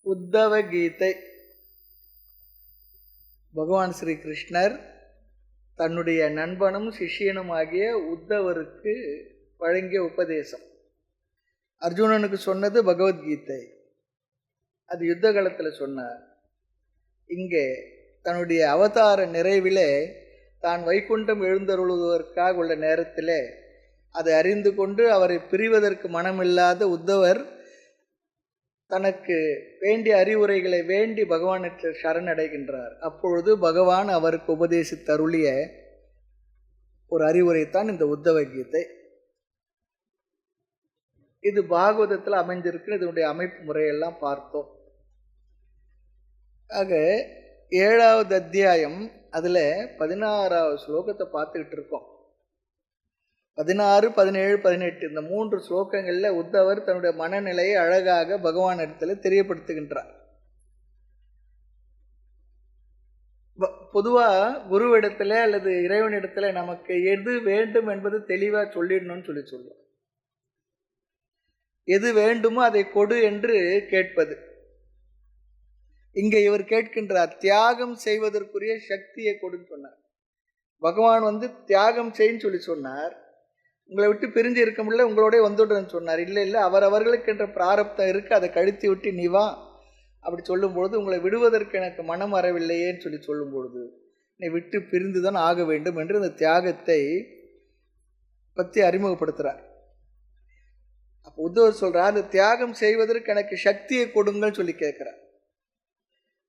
உத்தவ கீதை. பகவான் ஸ்ரீ கிருஷ்ணர் தன்னுடைய நண்பனும் சிஷியனும் ஆகிய உத்தவருக்கு வழங்கிய உபதேசம். அர்ஜுனனுக்கு சொன்னது பகவத்கீதை. அது யுத்த காலத்தில் சொன்னார். இங்கே தன்னுடைய அவதார நிறைவிலே தான் வைகுண்டம் எழுந்தருளுவதற்காக உள்ள நேரத்தில் அதை அறிந்து கொண்டு அவரை பிரிவதற்கு மனமில்லாத உத்தவர் தனக்கு வேண்டிய அறிவுரைகளை வேண்டி பகவானிற்கு சரணடைகின்றார். அப்பொழுது பகவான் அவருக்கு உபதேசித்தருளிய ஒரு அறிவுரைத்தான் இந்த உத்தவ கீதை. இது பாகவதத்தில் அமைஞ்சிருக்கு. இதனுடைய அமைப்பு முறையெல்லாம் பார்த்தோம். ஆக 7வது அத்தியாயம் அதில் 16வது ஸ்லோகத்தை பார்த்துக்கிட்டு இருக்கோம். 16, 17, 18 இந்த 3 ஸ்லோகங்களில் உத்தவர் தன்னுடைய மனநிலையை அழகாக பகவான் இடத்துல தெரியப்படுத்துகின்றார். பொதுவாக குருவிடத்தில் அல்லது இறைவனிடத்தில் நமக்கு எது வேண்டும் என்பது தெளிவாக சொல்லிடணும்னு சொல்லுவோம். எது வேண்டுமோ அதை கொடு என்று கேட்பது. இங்கே இவர் கேட்கின்றார், தியாகம் செய்வதற்குரிய சக்தியை கொடுன்னு சொன்னார். பகவான் தியாகம் செய்ன்னு சொல்லி சொன்னார். உங்களை விட்டு பிரிஞ்சு இருக்க முடியல, உங்களோட வந்துடுறேன்னு சொன்னார். இல்லை அவரவர்களுக்கு என்ற பிராரப்தம் இருக்கு, அதை கழித்து விட்டு நீ வா அப்படி சொல்லும்பொழுது, உங்களை விடுவதற்கு எனக்கு மனம் வரவில்லையேன்னு சொல்லி சொல்லும்பொழுது, நீ விட்டு பிரிந்து தான் ஆக வேண்டும் என்று இந்த தியாகத்தை பற்றி அறிமுகப்படுத்துகிறார். அப்போ உத்தவர் சொல்கிறார், அந்த தியாகம் செய்வதற்கு எனக்கு சக்தியை கொடுங்கன்னு சொல்லி கேட்குறார்.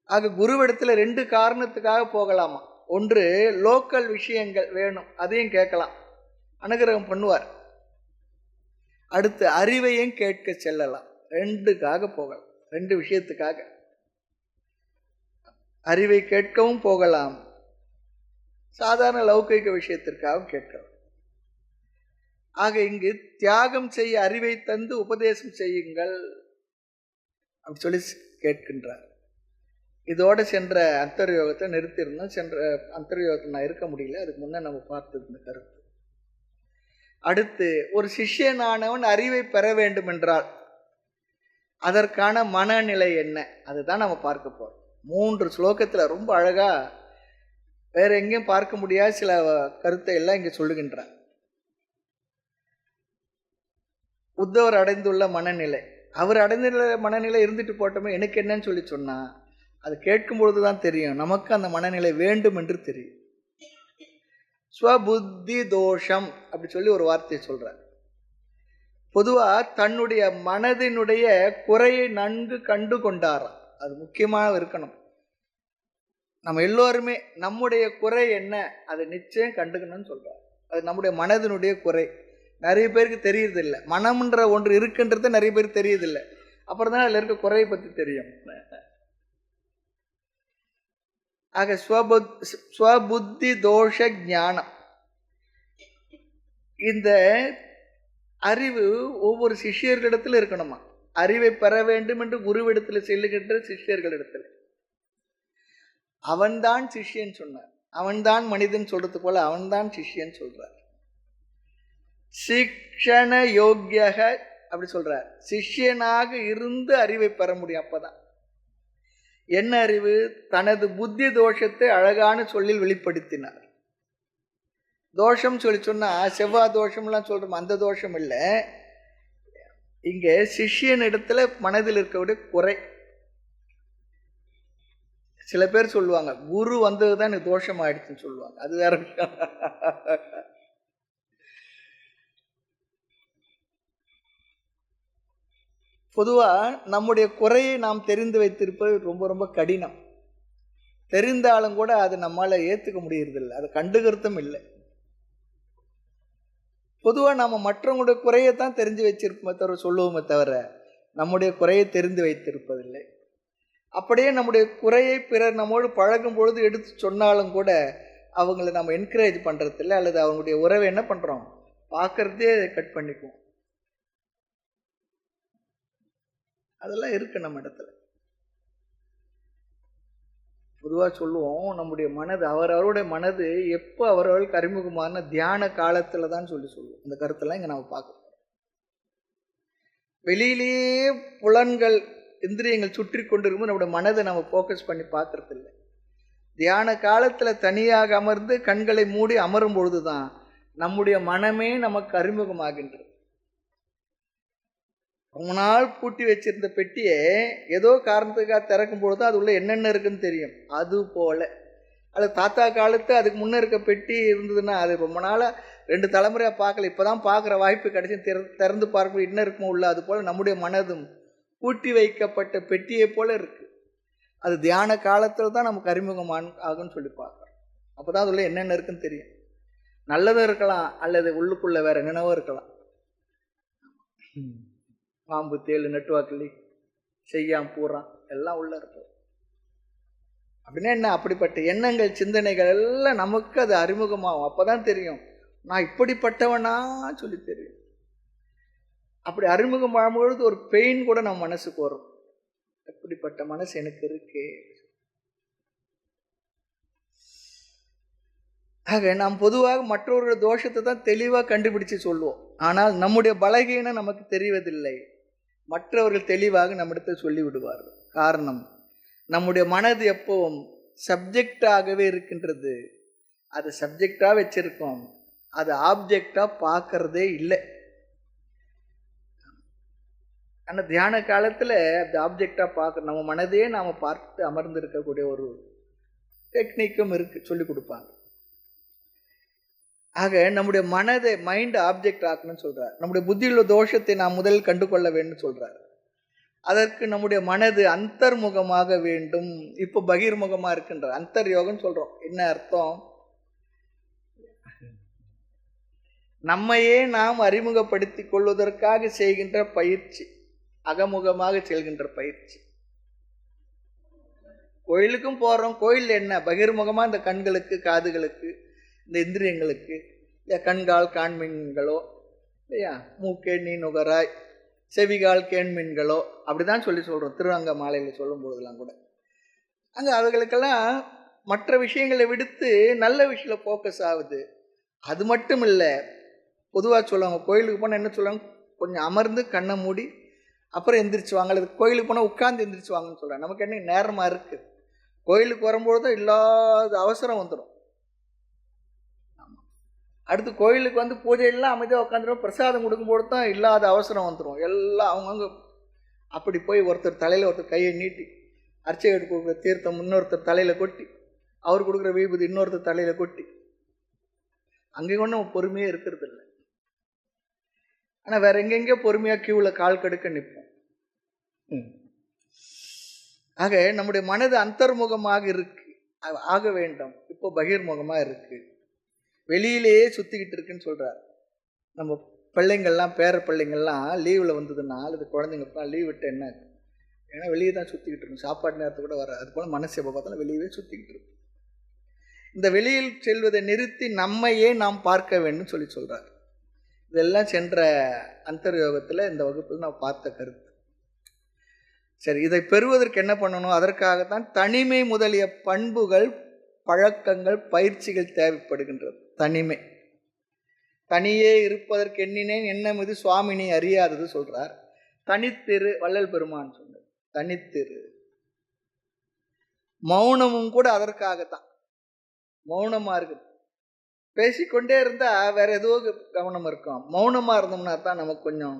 ஆக குருவிடத்தில் 2 காரணத்துக்காக போகலாமா. ஒன்று, லோக்கல் விஷயங்கள் வேணும், அதையும் கேட்கலாம், அனுகிரகம் பண்ணுவார். அடுத்து அறிவையும் கேட்க செல்லலாம். 2க்காக போகலாம், 2 விஷயத்துக்காக. அறிவை கேட்கவும் போகலாம், சாதாரண லௌகிக விஷயத்திற்காகவும் கேட்கலாம். ஆக இங்கு தியாகம் செய்ய அறிவை தந்து உபதேசம் செய்யுங்கள் அப்படி சொல்லி கேட்கின்றார். இதோடு சென்ற அந்தர்யோகத்தை நிறுத்திருந்தோம். சென்ற அந்தர்யோகத்தை நான் இருக்க முடியல, அதுக்கு முன்னே நம்ம பார்த்தது இந்த கருத்து. அடுத்து, ஒரு சிஷ்யனானவன் அறிவை பெற வேண்டும் என்றால் அதற்கான மனநிலை என்ன, அதுதான் நம்ம பார்க்க போகிறோம். 3 ஸ்லோகத்தில் ரொம்ப அழகாக வேற எங்கேயும் பார்க்க முடியாத சில கருத்தை எல்லாம் இங்கே சொல்லுகின்றார். உத்தவர் அடைந்துள்ள மனநிலை, அவர் அடைந்துள்ள மனநிலை இருந்துட்டு போட்டோமே, எனக்கு என்னன்னு சொல்லி சொன்னால் அது கேட்கும் பொழுது தான் தெரியும் நமக்கு அந்த மனநிலை வேண்டும் என்று தெரியும். ஸ்வபுத்தி தோஷம் அப்படி சொல்லி ஒரு வார்த்தையை சொல்றார். பொதுவாக தன்னுடைய மனதினுடைய குறையை நன்கு கண்டு கொண்டாராம். அது முக்கியமாக இருக்கணும். நம்ம எல்லோருமே நம்முடைய குறை என்ன அதை நிச்சயம் கண்டுக்கணும்னு சொல்றார். அது நம்முடைய மனதினுடைய குறை. நிறைய பேருக்கு தெரியறதில்லை. மனம்ன்ற ஒன்று இருக்குன்றது நிறைய பேருக்கு தெரியறதில்லை. அப்புறம் தான் அதில் இருக்க குறையை பற்றி தெரியும். ஆக ஸ்வபுத்தி தோஷ ஞானம், இந்த அறிவு ஒவ்வொரு சிஷ்யர்களிடத்தில் இருக்கணுமா. அறிவை பெற வேண்டும் என்று குருவிடத்தில் செல்லுகின்ற சிஷ்யர்களிடத்தில் அவன்தான் சிஷ்யன் சொன்னார். அவன்தான் மனிதன் சொல்றது போல அவன்தான் சிஷ்யன் சொல்றார். சிக்ஷண யோக்கியக அப்படி சொல்றார். சிஷ்யனாக இருந்து அறிவை பெற முடியும். அப்பதான் என்ன அறிவு? தனது புத்தி தோஷத்தை அழகான சொல்லில் வெளிப்படுத்தினார். தோஷம் சொல்லி சொன்னா செவ்வாய் தோஷம்லாம் சொல்றோம், அந்த தோஷம் இல்லை. இங்கே சிஷ்யன் இடத்துல மனதில் இருக்கக்கூடிய குறை. சில பேர் சொல்லுவாங்க, குரு வந்ததுதான் எனக்கு தோஷம் ஆயிடுச்சுன்னு சொல்லுவாங்க. அது வேற விஷயம். பொதுவாக நம்முடைய குறையை நாம் தெரிந்து வைத்திருப்பது ரொம்ப ரொம்ப கடினம். தெரிந்தாலும் கூட அது நம்மளால் ஏற்றுக்க முடியறதில்லை, அதை கண்டுக்கிறதும் இல்லை. பொதுவாக நம்ம மற்றவங்களுடைய குறையைத்தான் தெரிஞ்சு வச்சிருப்போமே தவிர சொல்லுவோமே தவிர நம்முடைய குறையை தெரிந்து வைத்திருப்பதில்லை. அப்படியே நம்முடைய குறையை பிறர் நம்மோடு பழகும் பொழுது எடுத்து சொன்னாலும் கூட அவங்கள நம்ம என்கரேஜ் பண்ணுறதில்லை, அல்லது அவங்களுடைய உறவை என்ன பண்ணுறோம், பார்க்கறதே கட் பண்ணிக்குவோம். அதெல்லாம் இருக்கு நம்ம இடத்துல. பொதுவாக சொல்லுவோம், நம்முடைய மனது அவரவருடைய மனது எப்போ அவரவர்களுக்கு அறிமுகமான தியான காலத்தில் தான் சொல்லுவோம். இந்த கருத்தெல்லாம் இங்கே நம்ம பார்க்கணும். வெளியிலேயே புலன்கள் இந்திரியங்கள் சுற்றி கொண்டிருக்கும்போது நம்முடைய மனதை நம்ம ஃபோக்கஸ் பண்ணி பார்க்கறது இல்லை. தியான காலத்தில் தனியாக அமர்ந்து கண்களை மூடி அமரும் பொழுது தான் நம்முடைய மனமே நமக்கு அறிமுகமாகின்றது. ரொம்ப நாள் பூட்டி வச்சிருந்த பெட்டியை ஏதோ காரணத்துக்காக திறக்கும் பொழுது அது உள்ள என்னென்ன இருக்குன்னு தெரியும். அது போல அது தாத்தா காலத்து அதுக்கு முன்னே இருக்க பெட்டி இருந்ததுன்னா அது ரொம்ப நாளாக 2 தலைமுறையாக பார்க்கல, இப்போ தான் பார்க்குற வாய்ப்பு கிடைச்சி திறந்து பார்க்க என்ன இருக்குமோ உள்ள. அது போல் நம்முடைய மனதும் பூட்டி வைக்கப்பட்ட பெட்டியை போல இருக்கு. அது தியான காலத்தில் தான் நமக்கு அறிமுகம் ஆகும்னு சொல்லி பார்க்குறோம். அப்போ தான் அதுள்ள என்னென்ன இருக்குன்னு தெரியும். நல்லதும் இருக்கலாம், அல்லது உள்ளுக்குள்ளே வேற என்னென்னவோ இருக்கலாம். பாம்பு, தேள், நெட்டுவாக்கிளி, செய்யாம், பூரான் எல்லாம் உள்ள இருக்கு. அப்படின்னா என்ன? அப்படிப்பட்ட எண்ணங்கள் சிந்தனைகள் எல்லாம் நமக்கு அது அறிமுகமாகும். அப்போதான் தெரியும் நான் இப்படிப்பட்டவனா சொல்லி தெரியும். அப்படி அறிமுகமாகும் பொழுது ஒரு பெயின் கூட நம்ம மனசுக்கு வரும். எப்படிப்பட்ட மனசு எனக்கு இருக்கு. ஆக நாம் பொதுவாக மற்றவர்களுடைய தோஷத்தை தான் தெளிவாக கண்டுபிடிச்சு சொல்லுவோம். ஆனால் நம்முடைய பலகீனம் நமக்கு தெரிவதில்லை. மற்றவர்கள் தெளிவாக நம்மிடத்தில் சொல்லி விடுவார்கள். காரணம், நம்முடைய மனது எப்பவும் சப்ஜெக்டாகவே இருக்கின்றது. அது சப்ஜெக்டாக வச்சிருக்கோம், அது ஆப்ஜெக்டாக பார்க்கறதே இல்லை. ஆனால் தியான காலத்தில் அது ஆப்ஜெக்டாக பார்க்குறோம். நம்ம மனதையே நாம் பார்த்து அமர்ந்து இருக்கக்கூடிய ஒரு டெக்னிக்கும் இருக்குது, சொல்லி கொடுப்பாங்க. ஆக நம்முடைய மனதை மைண்ட் ஆப்ஜெக்ட் ஆக்கணும்னு சொல்கிறார். நம்முடைய புத்தியுள்ள தோஷத்தை நாம் முதலில் கண்டு கொள்ள வேண்டும் சொல்கிறார். அதற்கு நம்முடைய மனது அந்தர்முகமாக வேண்டும். இப்போ பகிர்முகமாக இருக்கின்ற அந்தர் யோகம்னு சொல்கிறோம். என்ன அர்த்தம்? நம்மையே நாம் அறிமுகப்படுத்தி கொள்வதற்காக செய்கின்ற பயிற்சி, அகமுகமாக செல்கின்ற பயிற்சி. கோயிலுக்கும் போகிறோம். கோயில் என்ன? பகிர்முகமாக இந்த கண்களுக்கு, காதுகளுக்கு, இந்த இந்திரியங்களுக்கு, இல்லையா, கண்கால் காண்மீன்களோ, இல்லையா, மூக்கே நீ நுகராய், செவிகால் கேண்மீன்களோ, அப்படிதான் சொல்கிறோம். திருவங்க மாலையில் சொல்லும் பொழுதெல்லாம் கூட அங்கே அதுகளுக்கெல்லாம் மற்ற விஷயங்களை விடுத்து நல்ல விஷயத்தில் ஃபோக்கஸ் ஆகுது. அது மட்டும் இல்லை, பொதுவாக சொல்லுவாங்க கோயிலுக்கு போனால் என்ன சொல்லுவாங்க, கொஞ்சம் அமர்ந்து கண்ணை மூடி அப்புறம் எந்திரிச்சுவாங்க, அல்லது கோயிலுக்கு போனால் உட்காந்து எந்திரிச்சுவாங்கன்னு சொல்கிறாங்க. நமக்கு என்ன நேரமாக இருக்குது? கோயிலுக்கு வரும்பொழுது இல்லாத அவசரம் வந்துடும். அடுத்து கோயிலுக்கு வந்து பூஜையெல்லாம் அமைதியாக உட்காந்துரும், பிரசாதம் கொடுக்கும்போது தான் இல்லாத அவசரம் வந்துடும். எல்லாம் அவங்கவுங்க அப்படி போய் ஒருத்தர் தலையில் ஒருத்தர் கையை நீட்டி அர்ச்சகர் கொடுக்குற தீர்த்தம் இன்னொருத்தர் தலையில் கொட்டி, அவர் கொடுக்குற விபூதி இன்னொருத்தர் தலையில் கொட்டி, அங்கே ஒன்றும் பொறுமையே இருக்கிறது இல்லை. ஆனால் வேற எங்கெங்கேயோ பொறுமையாக கியூவில் கால் கடுக்க நிற்போம். ஆக நம்முடைய மனது அந்தர்முகமாக இருக்கு, ஆக வேண்டும். இப்போ பகிர்முகமாக இருக்கு, வெளியிலேயே சுற்றிக்கிட்டு இருக்குன்னு சொல்கிறார். நம்ம பிள்ளைங்கள்லாம், பேர பிள்ளைங்கள்லாம் லீவில் வந்ததுன்னா, அல்லது குழந்தைங்களுக்குலாம் லீவ் விட்டு என்ன, ஏன்னா வெளியே தான் சுற்றிக்கிட்டு இருக்கும், சாப்பாடு நேரத்தை கூட வர. அது போல் மனசு எப்போ பார்த்தாலும் வெளியவே சுற்றிக்கிட்டு இருக்கும். இந்த வெளியில் செல்வதை நிறுத்தி நம்மையே நாம் பார்க்க வேண்டும் சொல்லி சொல்கிறார். இதெல்லாம் சென்ற அந்தர்யோகத்தில் இந்த வகுப்பில் நான் பார்த்த கருத்து. சரி, இதை பெறுவதற்கு என்ன பண்ணணும்? அதற்காகத்தான் தனிமை முதலிய பண்புகள், பழக்கங்கள், பயிற்சிகள் தேவைப்படுகின்றது. தனிமை, தனியே இருப்பதற்கு எண்ணினேன் எண்ணம் இது சுவாமினி அறியாதது சொல்றார். தனித்திரு, வள்ளல் பெருமான் சொன்னார், தனித்திரு. மௌனமும் கூட அதற்காகத்தான். மௌனமா இருக்குது, பேசிக்கொண்டே இருந்தா வேற ஏதோ கவனம் இருக்கும். மௌனமா இருந்தோம்னா தான் நமக்கு கொஞ்சம்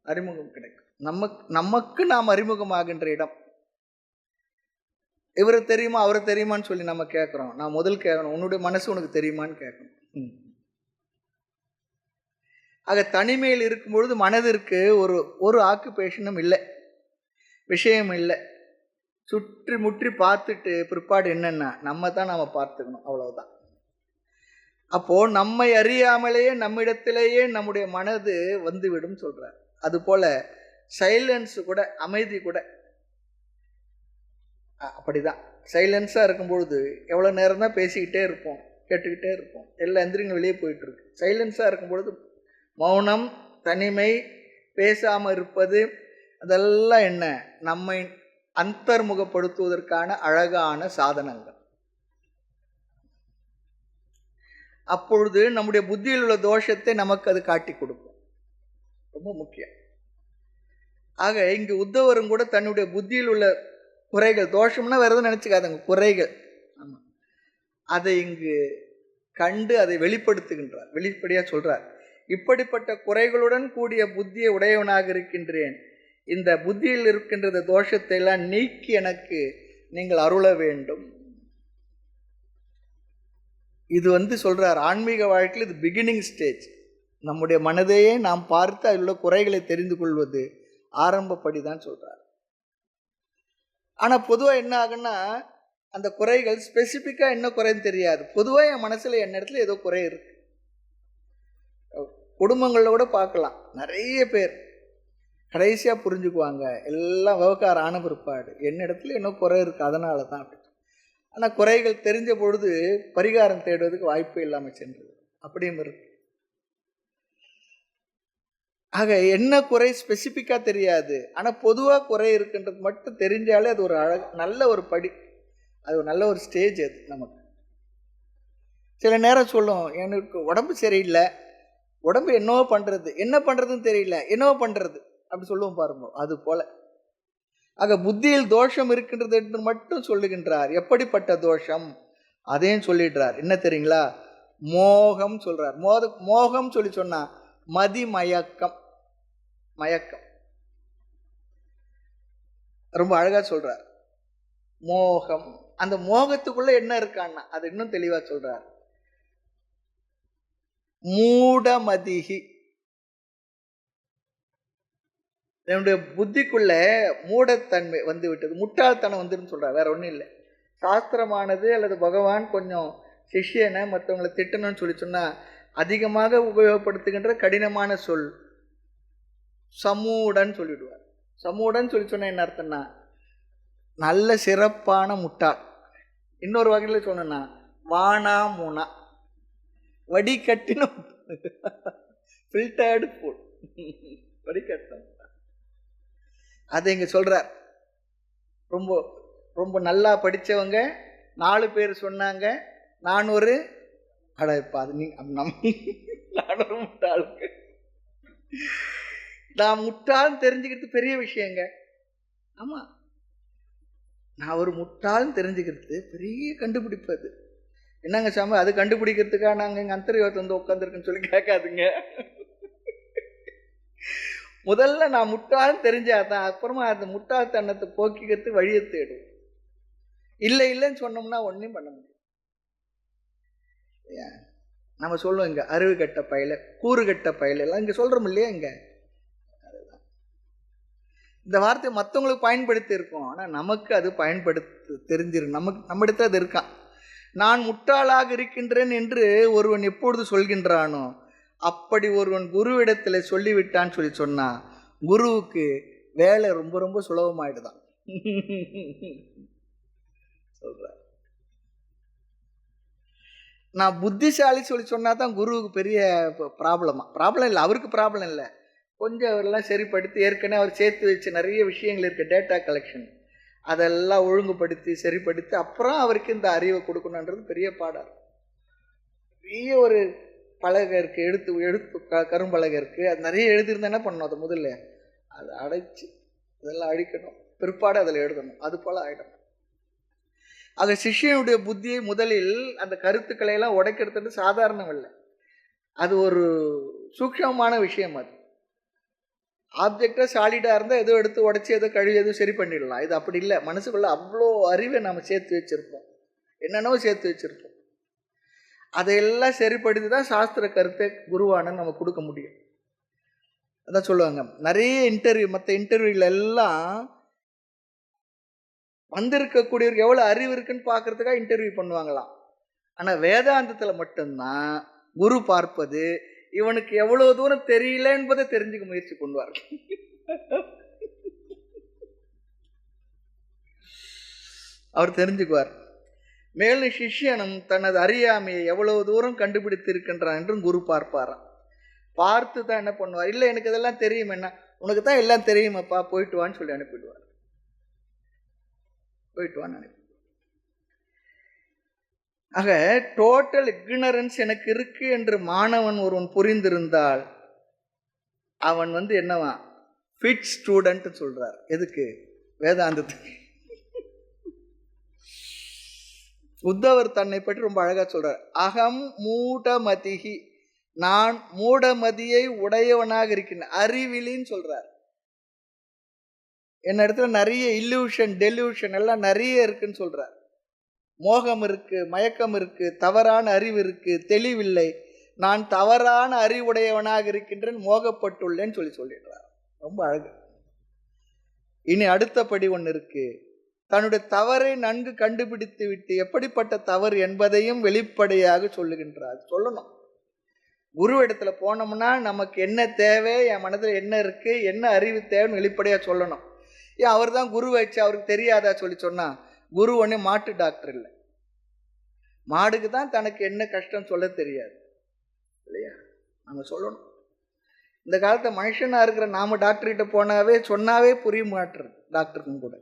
அறிமுகம் கிடைக்கும். நமக்கு நாம் அறிமுகமாகின்ற இடம். இவரை தெரியுமா அவரை தெரியுமான்னு சொல்லி நம்ம கேட்குறோம். நான் முதல் கேட்கணும், உன்னுடைய மனசு உனக்கு தெரியுமான்னு கேட்கணும். ஆக தனிமையில் இருக்கும்பொழுது மனதிற்கு ஒரு ஆக்குபேஷனும் இல்லை, விஷயம் இல்லை. சுற்றி முற்றி பார்த்துட்டு பிற்பாடு என்னென்னா நம்ம தான் நாம் பார்த்துக்கணும், அவ்வளவுதான். அப்போ நம்மை அறியாமலேயே நம்மிடத்திலேயே நம்முடைய மனது வந்துவிடும் சொல்றார். அதுபோல சைலன்ஸ் கூட, அமைதி கூட அப்படிதான். சைலன்ஸாக இருக்கும்பொழுது எவ்வளோ நேரம் தான் பேசிக்கிட்டே இருப்போம், கேட்டுக்கிட்டே இருப்போம், எல்லா எந்திரிங்களும் வெளியே போயிட்டு இருக்கு. சைலன்ஸாக இருக்கும்பொழுது மௌனம், தனிமை, பேசாமல் இருப்பது, அதெல்லாம் என்ன, நம்மை அந்தர்முகப்படுத்துவதற்கான அழகான சாதனங்கள். அப்பொழுது நம்முடைய புத்தியில் உள்ள தோஷத்தை நமக்கு அது காட்டி கொடுக்கும். ரொம்ப முக்கியம். ஆக இங்கு உத்தவரும் கூட தன்னுடைய புத்தியில் உள்ள குறைகள், தோஷம்னா வேற எதுவும் நினைச்சுக்காதங்க, குறைகள், ஆமா, அதை இங்கு கண்டு அதை வெளிப்படுத்துகின்றார், வெளிப்படையா சொல்றார். இப்படிப்பட்ட குறைகளுடன் கூடிய புத்தியை உடையவனாக இருக்கின்றேன், இந்த புத்தியில் இருக்கின்ற தோஷத்தை எல்லாம் நீக்கி எனக்கு நீங்கள் அருள வேண்டும். இது சொல்றார் ஆன்மீக வாழ்க்கையில் இது பிகினிங் ஸ்டேஜ். நம்முடைய மனதையே நாம் பார்த்து அதில் உள்ள குறைகளை தெரிந்து கொள்வது ஆரம்பப்படிதான் சொல்றார். ஆனா பொதுவா என்ன ஆகுன்னா, அந்த குறைகள் ஸ்பெசிஃபிக்கா என்ன குறைன்னு தெரியாது. பொதுவா என் மனசுல என்ன இடத்துல ஏதோ குறை இருக்கு. குடும்பங்களில் கூட பார்க்கலாம், நிறைய பேர் கடைசியா புரிஞ்சுக்குவாங்க, எல்லாம் விவகாரம் ஆன பிற்பாடு என்ன இடத்துல என்ன குறை இருக்கு, அதனால தான் அப்படி. ஆனா குறைகள் தெரிஞ்ச பொழுது பரிகாரம் தேடுவதற்கு வாய்ப்பே இல்லாமல் சென்றது, அப்படியும் இருக்கு. ஆக என்ன குறை ஸ்பெசிஃபிக்கா தெரியாது, ஆனா பொதுவா குறை இருக்குன்றது மட்டும் தெரிஞ்சாலே அது ஒரு நல்ல ஒரு படி, அது ஒரு நல்ல ஒரு ஸ்டேஜ். அது நமக்கு சில நேரம் சொல்லும், எனக்கு உடம்பு சரியில்லை, உடம்பு என்னவோ பண்றது, என்ன பண்றதுன்னு தெரியல, என்னவோ பண்றது அப்படி சொல்லுவோம் பாருங்க, அது போல. ஆக புத்தியில் தோஷம் இருக்கின்றது என்று மட்டும் சொல்லுகின்றார். எப்படிப்பட்ட தோஷம் அதையும் சொல்லிடுறார். என்ன தெரியுங்களா? மோகம் சொல்றார். மோகம் சொல்லி சொன்னா மதி மயக்கம், மயக்கம் ரொம்ப அழகா சொல்றார். மோகம், அந்த மோகத்துக்குள்ள என்ன இருக்கான்னா அது இன்னும் தெளிவா சொல்றார். மூடமதிகி, என்னுடைய புத்திக்குள்ள மூடத்தன்மை வந்து விட்டது, முட்டாள்தனம் வந்துன்னு சொல்றார். வேற ஒன்றும் இல்லை. சாஸ்திரமானது அல்லது பகவான் கொஞ்சம் சிஷ்யனை மற்றவங்களை திட்டணும்னு சொல்லி சொன்னா அதிகமாக உபயோகப்படுத்துகின்ற கடினமான சொல் சமூடன் சொல்லிடுவார். சமூடன் சொல்லி சொன்ன என்ன அர்த்தம்னா நல்ல சிறப்பான முட்டாள். இன்னொரு வகையில் சொன்னா வானா மூனா, வடிகட்டின ஃபில்டர்டு ஃபுட், வடிகட்டம். அதை இங்க சொல்றார். ரொம்ப ரொம்ப நல்லா படித்தவங்க 4 பேர் சொன்னாங்க, நான் ஒரு அடைப்பா அது நீ நான் ஒரு முட்டாளுக்கு, நான் முட்டாள்னு தெரிஞ்சுக்கிறது பெரிய விஷயங்க. ஆமா, நான் ஒரு முட்டாள்னு தெரிஞ்சுக்கிறது பெரிய கண்டுபிடிப்பு. அது என்னங்க சாமி, அது கண்டுபிடிக்கிறதுக்காக நாங்கள் எங்கள் அந்தர்யோகத்தை வந்து உட்காந்துருக்குன்னு சொல்லி கேட்காதுங்க. முதல்ல நான் முட்டாள்னு தெரிஞ்சாதான் அப்புறமா அந்த முட்டாள்தனத்தை போக்கிக்கிறதுக்கு வழியை தேடும். இல்லை இல்லைன்னு சொன்னோம்னா ஒன்றும் பண்ண முடியும். நம்ம சொல்லுவோம் இங்க அறிவு கட்ட பயில, கூறு கட்ட பயில எல்லாம் இங்க சொல்றோம் இல்லையா? இங்க இந்த வார்த்தை மற்றவங்களுக்கு பயன்படுத்தி இருக்கோம், ஆனா நமக்கு அது பயன்படுத்த தெரிஞ்சிருக்கு. நம்ம இடத்துல அது இருக்கான். நான் முட்டாளாக இருக்கின்றேன் என்று ஒருவன் எப்பொழுது சொல்கின்றானோ அப்படி ஒருவன் குருவிடத்தில் சொல்லிவிட்டான்னு சொல்லி சொன்னா குருவுக்கு வேலை ரொம்ப ரொம்ப சுலபமாயிடுதான் சொல்ற. நான் புத்திசாலி சொல்லி சொன்னா தான் குருவுக்கு பெரிய ப்ராப்ளம் இல்லை. அவருக்கு ப்ராப்ளம் இல்லை, கொஞ்சம் அவரெல்லாம் சரிப்படுத்தி ஏற்கனவே அவர் சேர்த்து வச்சு நிறைய விஷயங்கள் இருக்கு, டேட்டா கலெக்ஷன், அதெல்லாம் ஒழுங்குபடுத்தி சரிப்படுத்தி அப்புறம் அவருக்கு இந்த அறிவை கொடுக்கணுன்றது பெரிய பாடம். பெரிய ஒரு பலகை இருக்கு, எடுத்து கரும்பலகை இருக்கு, அது நிறைய எழுதியிருந்தா என்ன பண்ணணும், அதை முதல்ல அதை அடைச்சு அதெல்லாம் அழிக்கணும், பிற்பாடு அதில் எழுதணும், அது போல ஆயிடும். ஆக சிஷ்யனுடைய புத்தியை முதலில் அந்த கருத்துக்களை எல்லாம் உடைக்கிறது சாதாரணம் இல்லை, அது ஒரு சூக்ஷமமான விஷயம். அது ஆப்ஜெக்டா சாலிடா இருந்தால் ஏதோ எடுத்து உடைச்சி ஏதோ கழுவி ஏதோ சரி பண்ணிடலாம். இது அப்படி இல்லை. மனசுக்குள்ள அவ்வளோ அறிவை நம்ம சேர்த்து வச்சிருப்போம், என்னென்னவோ சேர்த்து வச்சிருப்போம். அதையெல்லாம் சரிப்படுத்தி தான் சாஸ்திர கருத்தை குருவான நம்ம கொடுக்க முடியும். அதான் சொல்லுவாங்க, நிறைய மற்ற இன்டர்வியூல எல்லாம் வந்திருக்கக்கூடியவருக்கு எவ்வளோ அறிவு இருக்குன்னு பார்க்கறதுக்காக இன்டர்வியூ பண்ணுவாங்களாம். ஆனால் வேதாந்தத்தில் மட்டும்தான் குரு பார்ப்பது இவனுக்கு எவ்வளவு தூரம் தெரியல என்பதை தெரிஞ்சுக்க முயற்சி பண்ணுவார். அவர் தெரிஞ்சுக்குவார். மேலும் சிஷ்யனும் தனது அறியாமையை எவ்வளவு தூரம் கண்டுபிடித்து இருக்கின்றான் என்றும் குரு பார்ப்பாராம். பார்த்து தான் என்ன பண்ணுவார், இல்லை எனக்கு இதெல்லாம் தெரியும், என்ன உனக்கு தான் எல்லாம் தெரியுமாப்பா, போயிட்டு வான்னு சொல்லி அனுப்பிடுவார். போயிட்டு வான்னு அனுப்பி. ஆக டோட்டல் இக்னரன்ஸ் எனக்கு இருக்கு என்று மாணவன் ஒருவன் புரிந்திருந்தால் அவன் என்னவா ஃபிட் ஸ்டூடெண்ட் சொல்றார். எதுக்கு? வேதாந்தத்துக்கு. உத்தவர் தன்னை பற்றி ரொம்ப அழகா சொல்றார். அகம் மூடமதிஹி, நான் மூடமதியை உடையவனாக இருக்கின்றேன். அறிவிலின்னு சொல்றார். என்ன இடத்துல நிறைய இல்லூஷன் டெல்யூஷன் எல்லாம் நிறைய இருக்குன்னு சொல்றார். மோகம் இருக்கு, மயக்கம் இருக்கு, தவறான அறிவு இருக்கு, தெளிவில்லை. நான் தவறான அறிவுடையவனாக இருக்கின்றேன், மோகப்பட்டுள்ளேன்னு சொல்லிடுறார். ரொம்ப அழகு. இனி அடுத்தபடி ஒன்று இருக்கு. தன்னுடைய தவறை நன்கு கண்டுபிடித்து விட்டு எப்படிப்பட்ட தவறு என்பதையும் வெளிப்படையாக சொல்லுகின்றார். சொல்லணும். குரு இடத்துல போனோம்னா நமக்கு என்ன தேவை, என் மனதில் என்ன இருக்கு, என்ன அறிவு தேவைன்னு வெளிப்படையாக சொல்லணும். ஏன் அவர் தான் குரு வச்சு அவருக்கு தெரியாதா சொல்லி சொன்னா, குரு ஒன்னே மாட்டு டாக்டர் இல்லை. மாடுக்கு தான் தனக்கு என்ன கஷ்டம் சொல்ல தெரியாது இல்லையா? நம்ம சொல்லணும். இந்த காலத்தை மனுஷனா இருக்கிற நாம டாக்டர்கிட்ட போனாவே சொன்னாவே புரிய மாட்டுறது டாக்டருக்கும் கூட.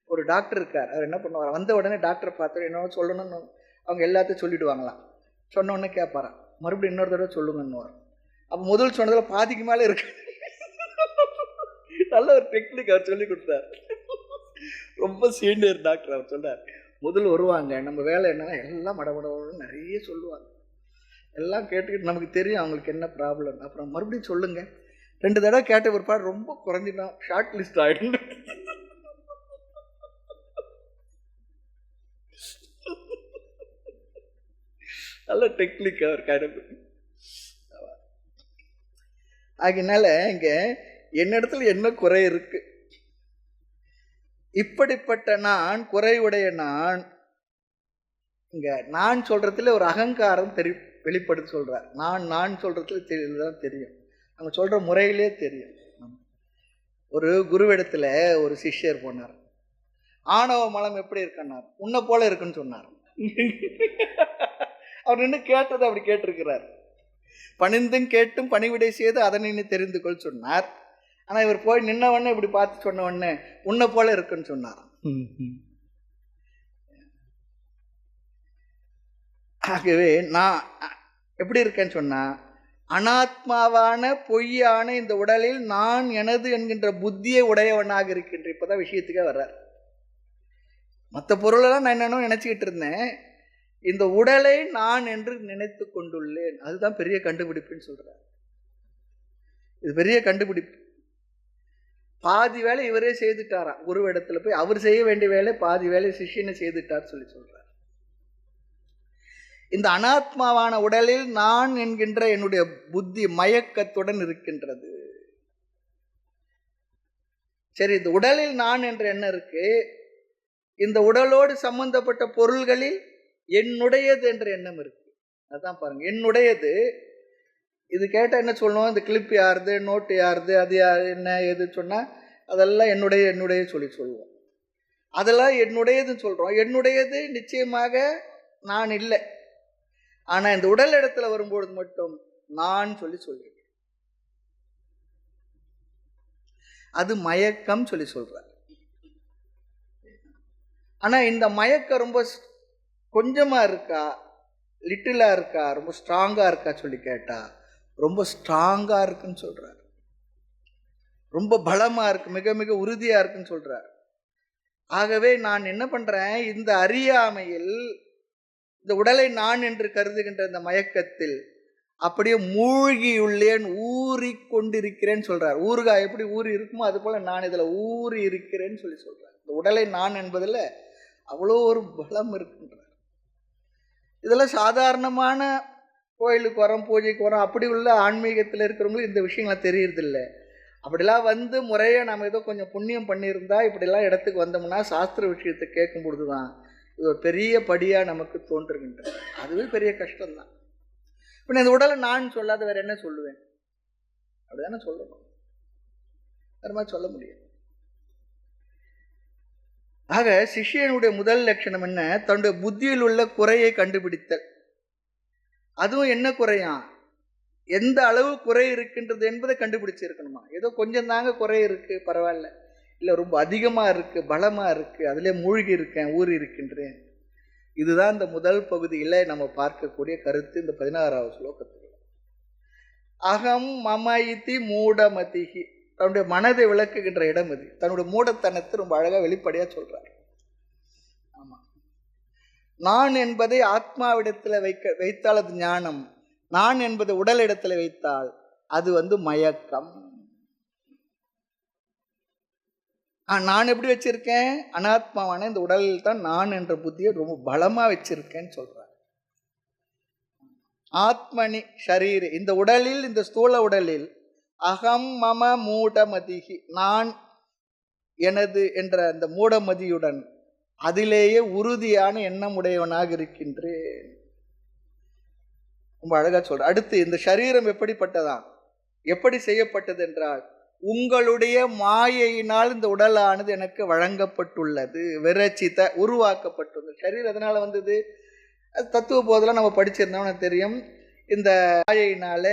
ஒரு டாக்டர் இருக்கார். அவர் என்ன பண்ணுவார், வந்த உடனே டாக்டரை பார்த்து என்ன சொல்லணும்னு அவங்க எல்லாத்தையும் சொல்லிடுவாங்களாம். சொன்ன உடனே கேட்பாராம், மறுபடியும் இன்னொரு தடவை சொல்லுங்கன்னு. அப்போ முதல் சொன்னதில் பாதிக்கு மேலே இருக்கு. நல்ல ஒரு டெக்னிக் அவர் சொல்லி கொடுத்தார். ரொம்ப சீனியர் டாக்டர். அவர் சொன்னார், முதல் வருவாங்க, நம்ம வேலை என்னன்னா எல்லாம் மடமடன்னு நிறைய சொல்லுவாங்க. எல்லாம் கேட்டுக்கிட்டு நமக்கு தெரியும் அவங்களுக்கு என்ன ப்ராப்ளம். அப்புறம் மறுபடியும் சொல்லுங்க. 2 தடவை கேட்ட பிற்பாடு ரொம்ப குறைஞ்சிடும், ஷார்ட் லிஸ்ட் ஆகிடும். நல்ல டெக்னிக் அவர் கைடு. ஆகினால இங்க என்னிடத்துல என்ன குறை இருக்கு, இப்படிப்பட்ட நான், குறைவுடைய நான், இங்க நான் சொல்றதுல ஒரு அகங்காரம் வெளிப்படுத்தி சொல்றார். நான் சொல்றதுல தான் தெரியும், அவங்க சொல்ற முறையிலே தெரியும். ஒரு குருவிடத்துல ஒரு சிஷ்யர் போனார். ஆணவ மலம் எப்படி இருக்கன்னார், உன்னை போல இருக்குன்னு சொன்னார். அவர் நின்று கேட்டதை அப்படி கேட்டிருக்கிறார். பணிந்தும் கேட்டும் பணிவிடை செய்து அதனை நீ தெரிந்து கொள் சொன்னார். ஆனா இவர் போய் நின்னவொடனே இப்படி பார்த்து சொன்ன உடனே உன்னை போல இருக்குன்னு சொன்னார். ஆகவே நான் எப்படி இருக்கேன்னு சொன்னா, அனாத்மாவான பொய்யான இந்த உடலில் நான் எனது என்கின்ற புத்தியை உடையவனாக இருக்கின்ற. இப்பதான் விஷயத்துக்கே வர்றார். மற்ற பொருளெல்லாம் நான் என்னன்னு நினைச்சுக்கிட்டு இருந்தேன், இந்த உடலை நான் என்று நினைத்து கொண்டுள்ளேன். அதுதான் பெரிய கண்டுபிடிப்புன்னு சொல்றார். இது பெரிய கண்டுபிடிப்பு. பாதி வேலை இவரே செய்துட்டாராம். குரு இடத்துல போய் அவர் செய்ய வேண்டிய வேலை பாதி வேலை சிஷ்யனை செய்துட்டார் சொல்லி சொல்றார். இந்த அனாத்மாவான உடலில் நான் என்கின்ற என்னுடைய புத்தி மயக்கத்துடன் இருக்கின்றது. சரி, இந்த உடலில் நான் என்ற எண்ணம் இருக்கு. இந்த உடலோடு சம்பந்தப்பட்ட பொருள்களில் என்னுடையது என்ற எண்ணம் இருக்கு. அதான் பாருங்க, என்னுடையது. இது கேட்டால் என்ன சொல்லணும், இந்த கிளிப் யாருது, நோட்டு யாருது, அது யாரு, என்ன எது சொன்னால் அதெல்லாம் என்னுடைய சொல்லுவோம். அதெல்லாம் என்னுடையதுன்னு சொல்கிறோம். என்னுடையது நிச்சயமாக நான் இல்லை. ஆனால் இந்த உடல் இடத்துல வரும்பொழுது மட்டும் நான் சொல்லுவேன். அது மயக்கம் சொல்றார். ஆனால் இந்த மயக்கம் ரொம்ப கொஞ்சமா இருக்கா, லிட்டிலா இருக்கா, ரொம்ப ஸ்ட்ராங்கா இருக்கா சொல்லி கேட்டா ரொம்ப ஸ்ட்ராங்கா இருக்குன்னு சொல்றார். ரொம்ப பலமா இருக்கு, மிக மிக உறுதியா இருக்குன்னு சொல்றார். ஆகவே நான் என்ன பண்றேன், இந்த அறியாமையில், இந்த உடலை நான் என்று கருதுகின்ற இந்த மயக்கத்தில் அப்படியே மூழ்கியுள்ளேன், ஊறி கொண்டிருக்கிறேன்னு சொல்றார். ஊறுகாய் எப்படி ஊறி இருக்குமோ அது போல நான் இதுல ஊறி இருக்கிறேன்னு சொல்றார். இந்த உடலை நான் என்பதில் அவ்வளோ ஒரு பலம் இருக்குன்றார். இதெல்லாம் சாதாரணமான கோயிலுக்கு வரோம், பூஜைக்கு வரோம், அப்படி உள்ள ஆன்மீகத்தில் இருக்கிறவங்களுக்கு இந்த விஷயங்கள்லாம் தெரியறதில்லை. அப்படிலாம் வந்து முறையை நம்ம ஏதோ கொஞ்சம் புண்ணியம் பண்ணியிருந்தா இப்படிலாம் இடத்துக்கு வந்தோம்னா சாஸ்திர விஷயத்தை கேட்கும் பொழுது தான் இது ஒரு பெரிய படியாக நமக்கு தோன்றுகின்றது. அதுவே பெரிய கஷ்டம்தான். இப்போ இந்த உடலை நான் சொல்லாத வேற என்ன சொல்லுவேன்? அப்படிதானே சொல்லணும், வேற மாதிரி சொல்ல முடியும். ஆக சிஷ்யனுடைய முதல் லட்சணம் என்ன? தன்னுடைய புத்தியில் உள்ள குறையை கண்டுபிடித்தல். அதுவும் என்ன குறையா, எந்த அளவு குறை இருக்கின்றது என்பதை கண்டுபிடிச்சிருக்கணுமா. ஏதோ கொஞ்சம் தாங்க குறை இருக்கு, பரவாயில்ல, இல்லை ரொம்ப அதிகமாக இருக்கு, பலமாக இருக்கு, அதிலே மூழ்கி இருக்கேன், ஊறி இருக்கின்றேன். இதுதான் இந்த முதல் பகுதியில் நம்ம பார்க்கக்கூடிய கருத்து இந்த 16வது ஸ்லோகத்தில். அகம் மமயிதி மூடமதிகி, தன்னுடைய மனதை விளக்குகின்ற இடம் இது. தன்னுடைய மூடத்தனத்தை ரொம்ப அழகா வெளிப்படையா சொல்றார். ஆமா, நான் என்பதை ஆத்மாவிடத்துல வைத்தால் அது ஞானம், நான் என்பதை உடல் இடத்துல வைத்தால் அது மயக்கம். நான் எப்படி வச்சிருக்கேன்? அனாத்மாவான இந்த உடலில் தான் நான் என்ற புத்தியை ரொம்ப பலமா வச்சிருக்கேன்னு சொல்றார். ஆத்மனி ஷரீரே, இந்த உடலில், இந்த ஸ்தூல உடலில் அகம் மம மூடமதிகி, நான் எனது என்ற அந்த மூடமதியுடன் அதிலேயே உறுதியான எண்ணம் உடையவனாக இருக்கின்றேன். ரொம்ப அழகா சொல்ற. அடுத்து, இந்த சரீரம் எப்படிப்பட்டதா, எப்படி செய்யப்பட்டது என்றால், உங்களுடைய மாயையினால் இந்த உடலானது எனக்கு வழங்கப்பட்டுள்ளது, விரச்சித உருவாக்கப்பட்டுள்ளது. சரீரம் அதனால வந்தது, தத்துவ போதெல்லாம் நம்ம படிச்சிருந்தோம்னு தெரியும். இந்த மாயையினாலே,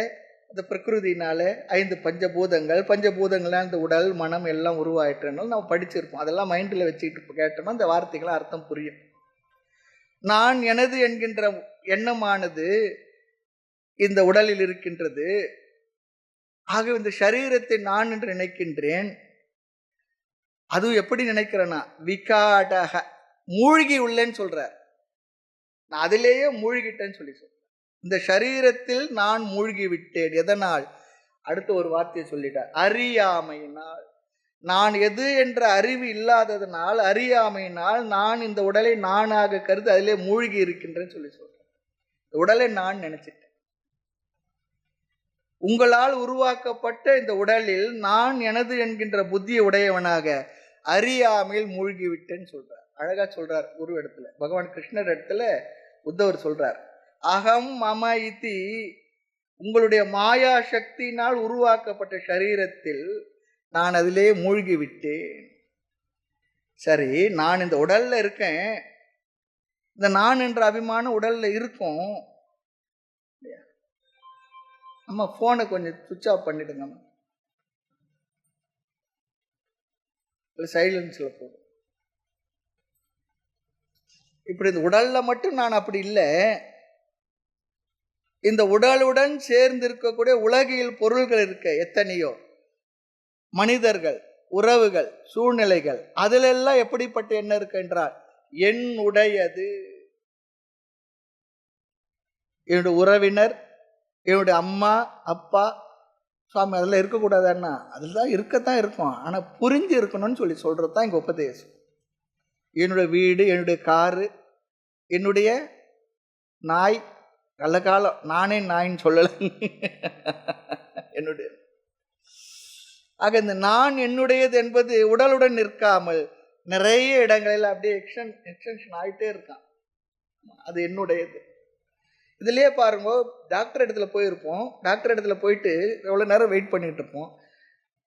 இந்த பிரகிருதினாலே 5 பஞ்சபூதங்கள், பஞ்சபூதங்களால் இந்த உடல் மனம் எல்லாம் உருவாயிட்டுனாலும் நம்ம படிச்சிருப்போம். அதெல்லாம் மைண்டில் வச்சுக்கிட்டு கேட்டோம்னா இந்த வார்த்தைகளை அர்த்தம் புரியும். நான் எனது என்கின்ற எண்ணமானது இந்த உடலில் இருக்கின்றது. ஆக இந்த சரீரத்தை நான் என்று நினைக்கின்றேன். அதுவும் எப்படி நினைக்கிறேன்னா, விகாடக, மூழ்கி உள்ளேன்னு சொல்றார். நான் அதிலேயே மூழ்கிட்டேன்னு சொல்லி சொல்றேன். இந்த சரீரத்தில் நான் மூழ்கி விட்டேன். எதனால்? அடுத்த ஒரு வார்த்தையை சொல்லிட்டார், அறியாமையினால். நான் எது என்ற அறிவு இல்லாததனால், அறியாமையினால் நான் இந்த உடலை நானாக கருதி அதிலே மூழ்கி இருக்கின்றேன்னு சொல்லி சொல்றேன். உடலை நான் நினைச்சிட்டேன். உங்களால் உருவாக்கப்பட்ட இந்த உடலில் நான் எனது என்கின்ற புத்தியை உடையவனாக அறியாமையில் மூழ்கி விட்டேன்னு சொல்றார். அழகா சொல்றார் குரு இடத்துல, பகவான் கிருஷ்ணர் இடத்துல உத்தவர் சொல்றார், அகம் மம இதி, உங்களுடைய மாயா சக்தியினால் உருவாக்கப்பட்ட சரீரத்தில் நான் அதிலே மூழ்கி விட்டேன். சரி, நான் இந்த உடல்ல இருக்கேன், இந்த நான் என்ற அபிமானம் உடல்ல இருக்கும். அம்மா போனை கொஞ்சம் சுவிட்ச் ஆஃப் பண்ணிடுங்க, சைலன்ஸ்ல போடும். இப்படி இந்த உடல்ல மட்டும் நான் அப்படி இல்லை, இந்த உடலுடன் சேர்ந்து இருக்கக்கூடிய உலகியல் பொருள்கள் இருக்க எத்தனையோ, மனிதர்கள், உறவுகள், சூழ்நிலைகள், அதிலெல்லாம் எப்படிப்பட்ட எண்ணம் இருக்கு என்றால் என்னுடையது. என்னுடைய உறவினர், என்னுடைய அம்மா அப்பா, சுவாமி அதெல்லாம் இருக்கக்கூடாதுன்னா, அதெல்லாம் இருக்கத்தான் இருக்கும், ஆனால் புரிஞ்சு இருக்கணும்னு சொல்லி சொல்றது தான் இங்கே உபதேசம். என்னுடைய வீடு, என்னுடைய காரு, என்னுடைய நாய், நல்ல காலம் நானே நாயின்னு சொல்லலை, என்னுடைய. ஆக இந்த நான் என்னுடையது என்பது உடலுடன் நிற்காமல் நிறைய இடங்களில் அப்படியே எக்ஸ்டென்ஷன் ஆகிட்டே இருக்கான். அது என்னுடையது. இதுலேயே பாருங்க, டாக்டர் இடத்துல போயிருப்போம், டாக்டர் இடத்துல போயிட்டு எவ்வளோ நேரம் வெயிட் பண்ணிட்டு இருப்போம்.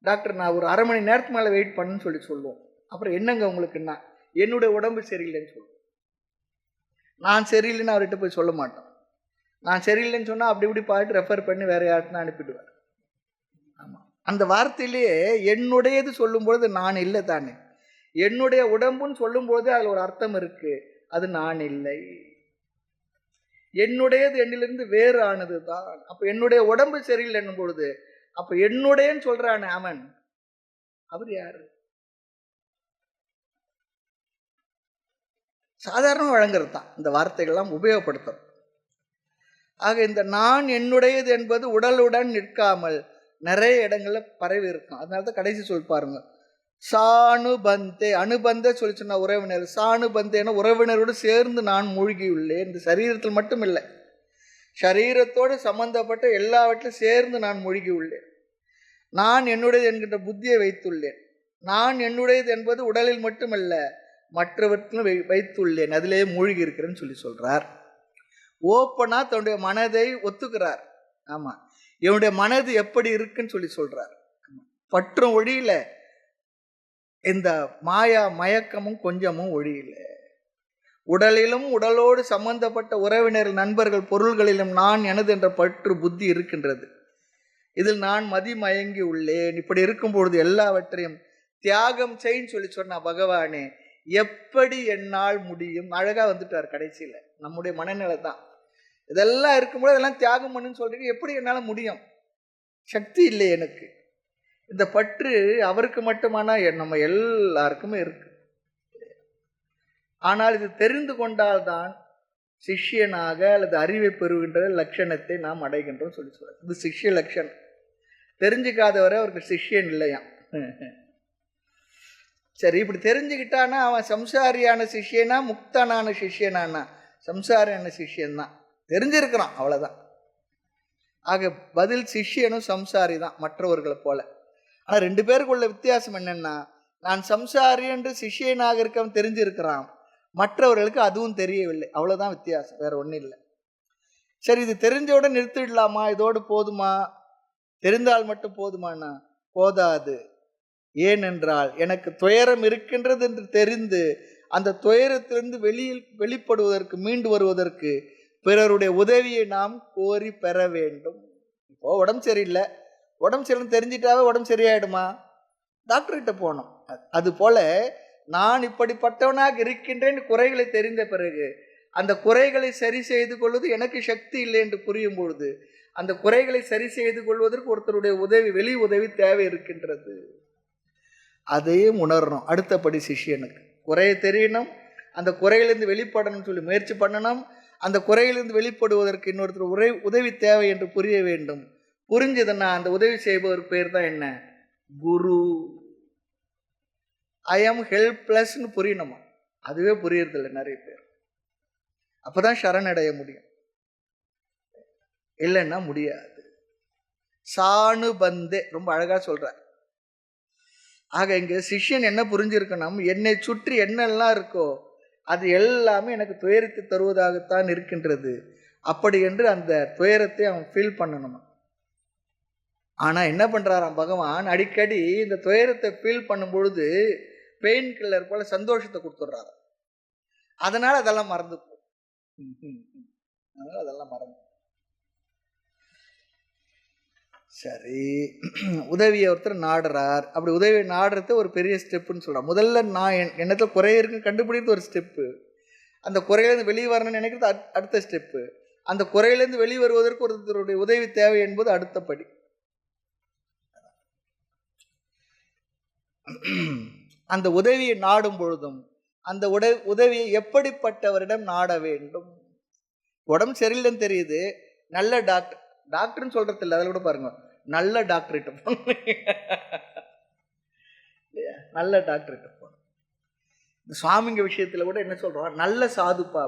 டாக்டர் நான் ஒரு அரை மணி நேரத்துக்கு மேலே வெயிட் பண்ணுன்னு சொல்லி சொல்லுவோம். அப்புறம் என்னங்க உங்களுக்குன்னா, என்னுடைய உடம்பு சரியில்லைன்னு சொல்லுவோம். நான் சரியில்லைன்னு அவர்கிட்ட போய் சொல்ல மாட்டோம். நான் சரியில்லைன்னு சொன்னால் அப்படி இப்படி பார்த்துட்டு ரெஃபர் பண்ணி வேற யாருக்குன்னா அனுப்பிடுவார். ஆமாம், அந்த வார்த்தையிலேயே என்னுடையது சொல்லும்பொழுது நான் இல்லை தானே, என்னுடைய உடம்புன்னு சொல்லும்போது அதில் ஒரு அர்த்தம் இருக்கு, அது நான் இல்லை. என்னுடையது என்னிலிருந்து வேறு ஆனது தான். அப்ப என்னுடைய உடம்பு சரியில்லை என்னும் பொழுது அப்ப என்னுடையன்னு சொல்றானே அவன், அவர் யாரு? சாதாரண வழங்குறது தான் இந்த வார்த்தைகள்லாம் உபயோகப்படுத்தும். ஆக இந்த நான் என்னுடையது என்பது உடலுடன் நிற்காமல் நிறைய இடங்கள்ல பரவி இருக்கும். அதனாலதான் கடைசி சொல் பாருங்க, சானுபந்தே, அனுபந்த சொல்லி சொன்ன உறவினர், சானுபந்தேன உறவினரோடு சேர்ந்து நான் மூழ்கியுள்ளேன். இந்த சரீரத்தில் மட்டும் இல்லை, சரீரத்தோடு சம்பந்தப்பட்ட எல்லாவற்றிலும் சேர்ந்து நான் மூழ்கி உள்ளேன். நான் என்னுடையது என்கின்ற புத்தியை வைத்துள்ளேன். நான் என்னுடையது என்பது உடலில் மட்டுமல்ல, மற்றவற்றிலும் வைத்துள்ளேன், அதிலேயே மூழ்கி இருக்கிறேன்னு சொல்லி சொல்றார். ஓப்பனா தன்னுடைய மனதை ஒத்துக்கிறார். ஆமா, என்னுடைய மனது எப்படி இருக்குன்னு சொல்லி சொல்றார். பற்றும் ஒழியில, இந்த மாயா மயக்கமும் கொஞ்சமும் ஒழியில. உடலிலும் உடலோடு சம்பந்தப்பட்ட உறவினர், நண்பர்கள், பொருள்களிலும் நான் எனது என்ற பற்று புத்தி இருக்கின்றது. இதில் நான் மதிமயங்கி உள்ளேன். இப்படி இருக்கும் பொழுது எல்லாவற்றையும் தியாகம் செய்ன்னு சொல்லி சொன்ன பகவானே, எப்படி என்னால் முடியும்? அழகா வந்துட்டார் கடைசியில. நம்முடைய மனநிலை தான் இதெல்லாம் இருக்கும்போது இதெல்லாம் தியாகம் பண்ணுன்னு சொல்றீங்க, எப்படி என்னால முடியும்? சக்தி இல்லை எனக்கு. இந்த பற்று அவருக்கு மட்டுமானா நம்ம எல்லாருக்குமே இருக்கு. ஆனால் இது தெரிந்து கொண்டால்தான் சிஷ்யனாக அல்லது அறிவை பெறுகின்ற லட்சணத்தை நாம் அடைகின்றோம் சொல்லி சொல்றார். இது சிஷ்ய லட்சணம். தெரிஞ்சுக்காதவரை அவருக்கு சிஷ்யன் இல்லையா. சரி, இப்படி தெரிஞ்சுக்கிட்டானா அவன் சம்சாரியான சிஷ்யனா முக்தனான சிஷ்யனானா? சம்சாரியான சிஷ்யன் தான். தெரிஞ்சிருக்கிறான், அவ்வளவுதான். ஆக பதில் சிஷ்யனும் சம்சாரி தான் மற்றவர்களை போல. ஆனால் 2 பேருக்குள்ள வித்தியாசம் என்னன்னா, நான் சம்சாரி என்று சிஷ்யனாக இருக்கவன் தெரிஞ்சிருக்கிறான், மற்றவர்களுக்கு அதுவும் தெரியவில்லை. அவ்வளோதான் வித்தியாசம், வேற ஒன்றும் இல்லை. சரி, இது தெரிஞ்சவுடன் நிறுத்திடலாமா? இதோடு போதுமா? தெரிந்தால் மட்டும் போதுமானா? போதாது. ஏனென்றால் எனக்கு துயரம் இருக்கின்றது என்று தெரிந்து அந்த துயரத்திலிருந்து வெளிப்படுவதற்கு, மீண்டு வருவதற்கு பிறருடைய உதவியை நாம் கோரி பெற வேண்டும். இப்போ உடம்பு சரியில்லை, உடம்பு சரியில்லை தெரிஞ்சிட்டாவே உடம்பு சரியாயிடுமா? டாக்டர்கிட்ட போகணும். அது போல நான் இப்படிப்பட்டவனாக இருக்கின்றேன் குறைகளை தெரிந்த பிறகு அந்த குறைகளை சரி செய்து கொள்வது எனக்கு சக்தி இல்லை என்று புரியும் பொழுது அந்த குறைகளை சரி செய்து கொள்வதற்கு ஒருத்தருடைய உதவி, வெளி உதவி தேவை இருக்கின்றது. அதையும் உணரணும். அடுத்தபடி சிஷ்யனுக்கு குறையை தெரியணும், அந்த குறையிலிருந்து வெளிப்படணும்னு சொல்லி முயற்சி பண்ணணும். அந்த குறையிலிருந்து வெளிப்படுவதற்கு இன்னொருத்தர் உதவி தேவை என்று புரிய வேண்டும். புரிஞ்சதுன்னா அந்த உதவி செய்பவர் பேர் தான் என்ன? குரு. ஐ ஆம் ஹெல்ப்லெஸ்ன்னு புரியணுமா? அதுவே புரியறதில்லை நிறைய பேர். அப்பதான் சரணடைய முடியும், இல்லைன்னா முடியாது. சாணுபந்தே ரொம்ப அழகா சொல்ற. ஆக இங்க சிஷ்யன் என்ன புரிஞ்சிருக்கணும்? என்னை சுற்றி என்னெல்லாம் இருக்கோ அது எல்லாமே எனக்கு துயரத்தை தருவதாகத்தான் இருக்கின்றது. அப்படி என்று அந்த துயரத்தை அவன் ஃபீல் பண்ணணுமா? ஆனா என்ன பண்றாராம் பகவான்? அடிக்கடி இந்த துயரத்தை ஃபீல் பண்ணும் பொழுது பெயின் கில்லர் போல சந்தோஷத்தை கொடுத்துட்றாரு. அதனால அதெல்லாம் மறந்து போகும். அதெல்லாம் மறந்து. சரி, உதவியை ஒருத்தர் நாடுறார். அப்படி உதவியை நாடுறது ஒரு பெரிய ஸ்டெப்புன்னு சொல்கிறார். முதல்ல நான் என்னத்தில் குறை இருக்குன்னு கண்டுபிடிக்கிறது ஒரு ஸ்டெப்பு. அந்த குறையிலேருந்து வெளியே வரணும்னு நினைக்கிறது அடுத்த ஸ்டெப்பு. அந்த குறையிலேருந்து வெளியே வருவதற்கு ஒருத்தருடைய உதவி தேவை என்பது அடுத்த படி. அந்த உதவியை நாடும் பொழுதும் அந்த உதவியை எப்படிப்பட்டவரிடம் நாட வேண்டும்? உடம்பு சரியில்லைன்னு தெரியுது, நல்ல டாக்டர்னு சொல்றது இல்லை, அதில் கூட பாருங்க, நல்ல டாக்டர்கிட்ட போகணும். நல்ல டாக்டர்கிட்ட போகணும். இந்த சுவாமிங்க விஷயத்துல கூட என்ன சொல்றோம்? நல்ல சாதுப்பா.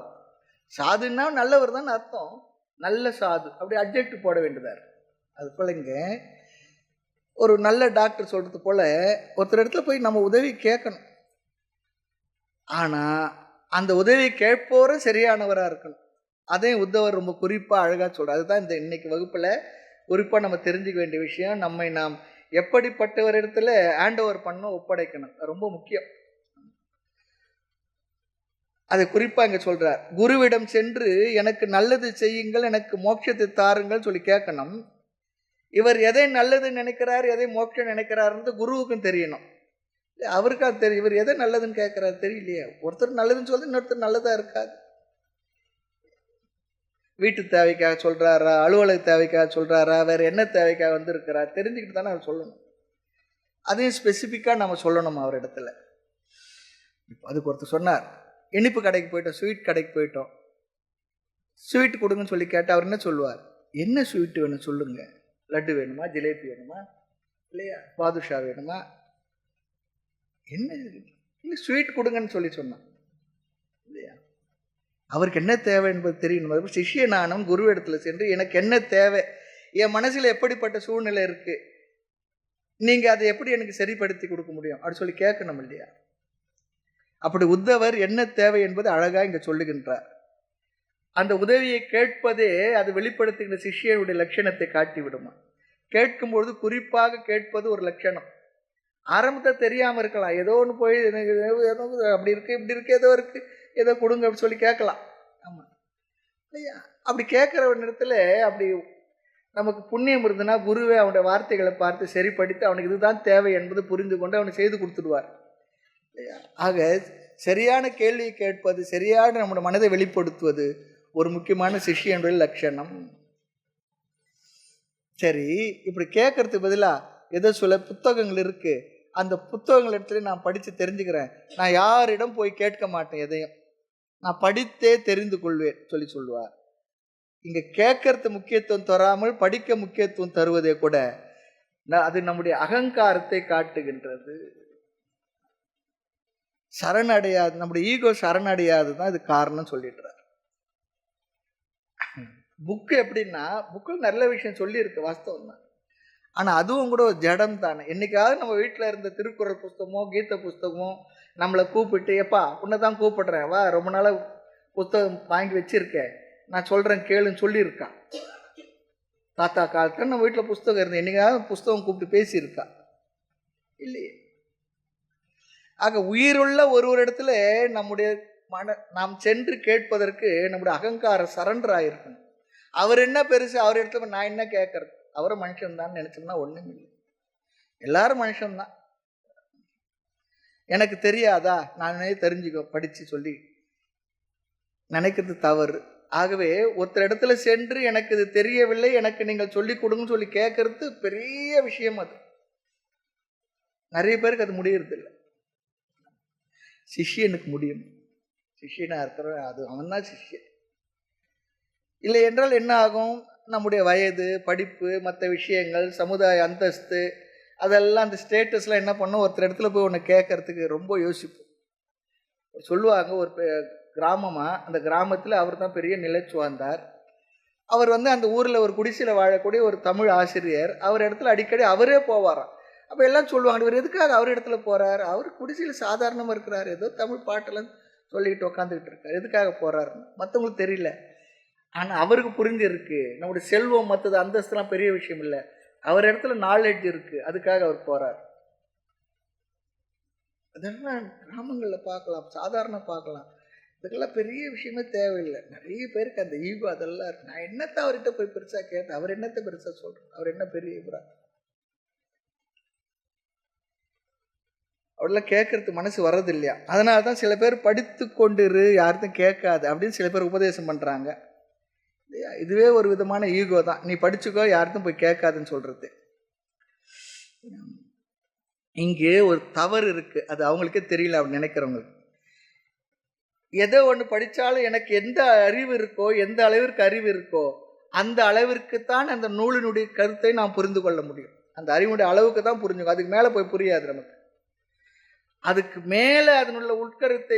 சாதுன்னா நல்லவர் தான் அர்த்தம். நல்ல சாது அப்படி அட்ஜெக்டிவ் போட வேண்டியதா இருக்கு. அது போலங்க ஒரு நல்ல டாக்டர் சொல்றது போல ஒருத்தர் இடத்துல போய் நம்ம உதவி கேட்கணும். ஆனா அந்த உதவி கேட்போரும் சரியானவராக இருக்கணும். அதையும் உத்தவர் ரொம்ப குறிப்பாக அழகாக சொல்கிறார். அதுதான் இந்த இன்னைக்கு வகுப்பில் குறிப்பாக நம்ம தெரிஞ்சுக்க வேண்டிய விஷயம். நம்மை நாம் எப்படிப்பட்டவர் இடத்துல ஹேண்ட் ஓவர் பண்ணணும், ஒப்படைக்கணும், ரொம்ப முக்கியம். அதை குறிப்பாக இங்கே சொல்கிறார். குருவிடம் சென்று எனக்கு நல்லது செய்யுங்கள், எனக்கு மோட்சத்தை தாருங்கள் சொல்லி கேட்கணும். இவர் எதை நல்லதுன்னு நினைக்கிறார், எதை மோட்சம் நினைக்கிறாருன்றது குருவுக்கும் தெரியணும். அவருக்கு அது தெரியும். இவர் எதை நல்லதுன்னு கேட்குறாரு தெரியலையே. ஒருத்தர் நல்லதுன்னு சொல்லி இன்னொருத்தர் நல்லதாக இருக்காது. வீட்டு தேவைக்காக சொல்கிறாரா, அலுவலக தேவைக்காக சொல்கிறாரா, வேறு என்ன தேவைக்காக வந்திருக்கிறா தெரிஞ்சுக்கிட்டு தானே அவர் சொல்லணும். அதையும் ஸ்பெசிஃபிக்காக நம்ம சொல்லணும் அவர் இடத்துல. அதுக்கு ஒருத்தர் சொன்னார், இனிப்பு கடைக்கு போயிட்டோம், ஸ்வீட் கடைக்கு போயிட்டோம், ஸ்வீட் கொடுங்கன்னு சொல்லி கேட்டால் அவர் என்ன சொல்லுவார்? என்ன ஸ்வீட்டு வேணும் சொல்லுங்க. லட்டு வேணுமா, ஜிலேபி வேணுமா, இல்லையா பாதுஷா வேணுமா, என்ன இல்லை ஸ்வீட் கொடுங்கன்னு சொல்லி சொன்னான் இல்லையா? அவருக்கு என்ன தேவை என்பது தெரியணும். சிஷ்யனானும் குரு இடத்துல சென்று எனக்கு என்ன தேவை, என் மனசில் எப்படிப்பட்ட சூழ்நிலை இருக்கு, நீங்க அதை எப்படி எனக்கு சரிப்படுத்தி கொடுக்க முடியும் அப்படி சொல்லி கேட்கணும் இல்லையா? அப்படி உத்தவர் என்ன தேவை என்பது அழகா இங்க சொல்லுகின்றார். அந்த உதவியை கேட்பதே அது வெளிப்படுத்துகின்ற சிஷ்யனுடைய லட்சணத்தை காட்டி விடுமா. கேட்கும்பொழுது குறிப்பாக கேட்பது ஒரு லட்சணம். ஆரம்பத்தை தெரியாம இருக்கலாம், ஏதோ ஒன்று போய் ஏதோ அப்படி இருக்கு இப்படி இருக்கு ஏதோ இருக்கு ஏதோ கொடுங்க அப்படி சொல்லி கேட்கலாம். ஆமா இல்லையா? அப்படி கேட்குற இடத்துல அப்படி நமக்கு புண்ணியம் இருந்ததுன்னா குருவே அவனுடைய வார்த்தைகளை பார்த்து சரிப்படுத்தி அவனுக்கு இதுதான் தேவை என்பது புரிந்து கொண்டு அவனை செய்து கொடுத்துடுவார் இல்லையா? ஆக சரியான கேள்வியை கேட்பது, சரியான நம்முடைய மனதை வெளிப்படுத்துவது ஒரு முக்கியமான சிஷ்யனுடைய லட்சணம். சரி, இப்படி கேட்கறதுக்கு பதிலாக ஏதோ சில புத்தகங்கள் இருக்கு, அந்த புத்தகங்கள் இடத்துல நான் படித்து தெரிஞ்சுக்கிறேன், நான் யாரிடம் போய் கேட்க மாட்டேன், எதையும் நான் படித்தே தெரிந்து கொள்வேன் சொல்லுவார். இங்க கேட்கறது முக்கியத்துவம் தராமல் படிக்க முக்கியத்துவம் தருவதே கூட அது நம்முடைய அகங்காரத்தை காட்டுகின்றது. சரணடையாது, நம்முடைய ஈகோ சரணடையாது தான் இது காரணம் சொல்லிடுறார். புக்கு எப்படின்னா, புக்கில் நல்ல விஷயம் சொல்லியிருக்கு, வாஸ்தவம் தான். ஆனால் அதுவும் கூட ஒரு ஜடம் தானே. என்னைக்காவது நம்ம வீட்டில் இருந்த திருக்குறள் புஸ்தகமோ கீத புஸ்தகமோ நம்மளை கூப்பிட்டு, எப்பா உன்னை தான் கூப்பிடுறேன், வா ரொம்ப நாளாக புஸ்தகம் வாங்கி வச்சிருக்கேன், நான் சொல்கிறேன் கேளுன்னு சொல்லியிருக்கான். தாத்தா காலத்தில் நம்ம வீட்டில் புஸ்தகம் இருந்தேன், என்னைக்காவது புஸ்தகம் கூப்பிட்டு பேசியிருக்கா? இல்லையே. ஆக உயிருள்ள ஒரு இடத்துல நம்முடைய நாம் சென்று கேட்பதற்கு நம்முடைய அகங்காரம் சரண்டர் ஆகிருக்கணும். அவர் என்ன பெருசு, அவர் இடத்துல நான் என்ன கேட்கறது, அவரும் மனுஷன்தான் நினைச்சோம்னா ஒண்ணும் இல்லை. எல்லாரும் மனுஷன்தான். எனக்கு தெரியாதா, நானே தெரிஞ்சுக்கோ படிச்சு சொல்லி நினைக்கிறது தவறு. ஆகவே ஒருத்தர் இடத்துல சென்று எனக்கு இது தெரியவில்லை, எனக்கு நீங்கள் சொல்லி கொடுங்கன்னு சொல்லி கேட்கறது பெரிய விஷயம். அது நிறைய பேருக்கு அது முடியறது இல்லை. சிஷ்யனுக்கு முடியும், சிஷ்யனா இருக்கிற அது அவன் தான் சிஷ்யன். இல்லை என்றால் என்ன ஆகும், நம்முடைய வயது, படிப்பு, மற்ற விஷயங்கள், சமுதாய அந்தஸ்து, அதெல்லாம் அந்த ஸ்டேட்டஸ்லாம் என்ன பண்ணோம், ஒருத்தர் இடத்துல போய் ஒன்று கேட்கறதுக்கு ரொம்ப யோசிப்போம். சொல்லுவாங்க, ஒரு கிராமமாக, அந்த கிராமத்தில் அவர் தான் பெரிய நிலைச்சுவாந்தார். அவர் அந்த ஊரில் ஒரு குடிசையில் வாழக்கூடிய ஒரு தமிழ் ஆசிரியர். அவர் இடத்துல அடிக்கடி அவரே போவாராம். அப்போ எல்லாம் சொல்லுவாங்க, இவர் எதுக்காக அவர் இடத்துல போகிறார், அவர் குடிசையில் சாதாரணமாக இருக்கிறார், ஏதோ தமிழ் பாட்டெல்லாம் சொல்லிட்டு உட்காந்துக்கிட்டு இருக்கார், எதுக்காக போகிறாருன்னு மற்றவங்களுக்கு தெரியல. ஆனால் அவருக்கு புரிஞ்சிருக்கு, நம்முடைய செல்வம் மற்றது அந்தஸ்துலாம் பெரிய விஷயம் இல்லை, அவர் இடத்துல நாலேஜ் இருக்குது, அதுக்காக அவர் போகிறார். அதெல்லாம் கிராமங்களில் பார்க்கலாம், சாதாரண பார்க்கலாம். இதுக்கெல்லாம் பெரிய விஷயமே தேவையில்லை. நிறைய பேருக்கு அந்த ஈகோ அதெல்லாம் இருக்கு. நான் என்னத்தை அவர்கிட்ட போய் பெருசாக கேட்டேன், அவர் என்னத்தை பெருசாக சொல்கிறேன், அவர் என்ன பெரிய இவரா, அவரெல்லாம் கேட்கறதுக்கு மனசு வர்றது இல்லையா. அதனால தான் சில பேர் படித்து கொண்டிரு, யாருக்கும் கேட்காது அப்படின்னு சில பேர் உபதேசம் பண்ணுறாங்க. இல்லையா, இதுவே ஒரு விதமான ஈகோ தான். நீ படிச்சுக்கோ, யாருக்கும் போய் கேட்காதுன்னு சொல்கிறது. இங்கே ஒரு தவறு இருக்குது, அது அவங்களுக்கே தெரியல. அப்படி நினைக்கிறவங்களுக்கு எதோ ஒன்று படித்தாலும் எனக்கு எந்த அறிவு இருக்கோ, எந்த அளவிற்கு அறிவு இருக்கோ, அந்த அளவிற்குத்தான் அந்த நூலினுடைய கருத்தை நாம் புரிந்து கொள்ள முடியும். அந்த அறிவுடைய அளவுக்கு தான் புரிஞ்சுக்கும், அதுக்கு மேலே போய் புரியாது நமக்கு. அதுக்கு மேலே அதனுள்ள உட்கருத்தை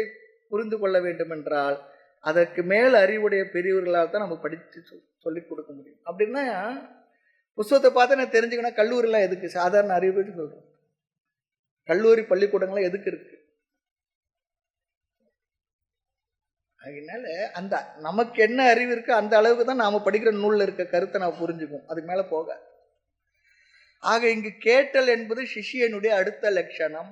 புரிந்து கொள்ள வேண்டும் என்றால் அதற்கு மேல் அறிவுடைய பெரியவர்களால் தான் நம்ம படித்து சொல்லிக் கொடுக்க முடியும். அப்படின்னா புத்தகத்தை பார்த்து நான் தெரிஞ்சுக்கணும். கல்லூரிலாம் எதுக்கு, சாதாரண அறிவு சொல்கிறோம். கல்லூரி பள்ளிக்கூடங்கள்லாம் எதுக்கு இருக்கு? அதனால அந்த நமக்கு என்ன அறிவு இருக்கு அந்த அளவுக்கு தான் நாம் படிக்கிற நூலில் இருக்க கருத்தை நாம் புரிஞ்சுக்கும், அதுக்கு மேலே போக. ஆக இங்கு கேட்டல் என்பது சிஷ்யனுடைய அடுத்த லட்சணம்.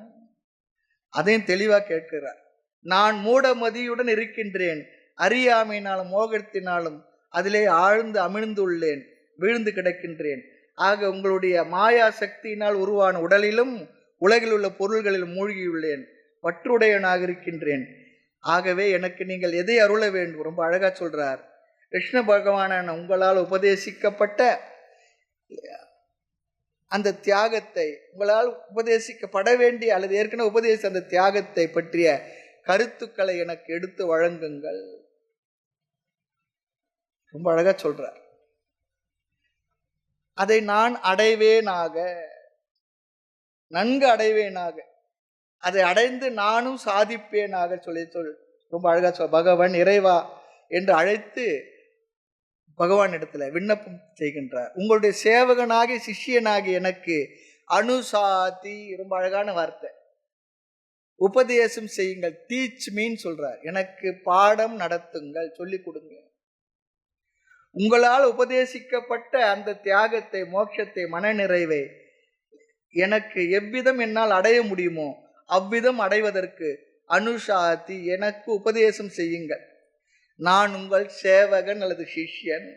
அதையும் தெளிவாக கேட்கிறார். நான் மூடமதியுடன் இருக்கின்றேன், அறியாமையினாலும் மோகத்தினாலும் அதிலே ஆழ்ந்து அமிழ்ந்துள்ளேன், வீழ்ந்து கிடக்கின்றேன். ஆக உங்களுடைய மாயா சக்தியினால் உருவான உடலிலும் உலகில் உள்ள பொருள்களிலும் மூழ்கியுள்ளேன், பற்றுடையனாக இருக்கின்றேன். ஆகவே எனக்கு நீங்கள் எதை அருள வேண்டும்? ரொம்ப அழகா சொல்றார். கிருஷ்ண பகவானான உங்களால் உபதேசிக்கப்பட்ட அந்த தியாகத்தை, உங்களால் உபதேசிக்கப்பட வேண்டிய அல்லது ஏற்கனவே உபதேசித்த அந்த தியாகத்தை பற்றிய கருத்துக்களை எனக்கு எடுத்து வழங்குங்கள். ரொம்ப அழகா சொல்றார். அதை நான் அடைவேனாக, நன்கு அடைவேனாக, அதை அடைந்து நானும் சாதிப்பேனாக சொல்லி ரொம்ப அழகா பகவான் இறைவா என்று அழைத்து பகவான் இடத்துல விண்ணப்பம் செய்கின்றார். உங்களுடைய சேவகனாகி சிஷ்யனாகி எனக்கு அனுசாதி, ரொம்ப அழகான வார்த்தை, உபதேசம் செய்யுங்கள், டீச் மீன்னு சொல்றார். எனக்கு பாடம் நடத்துங்கள், சொல்லிக் கொடுங்க. உங்களால் உபதேசிக்கப்பட்ட அந்த தியாகத்தை, மோட்சத்தை, மனநிறைவை எனக்கு எவ்விதம் என்னால் அடைய முடியுமோ அவ்விதம் அடைவதற்கு அனுசாதி, எனக்கு உபதேசம் செய்யுங்கள். நான் உங்கள் சேவகன் அல்லது சிஷ்யன்.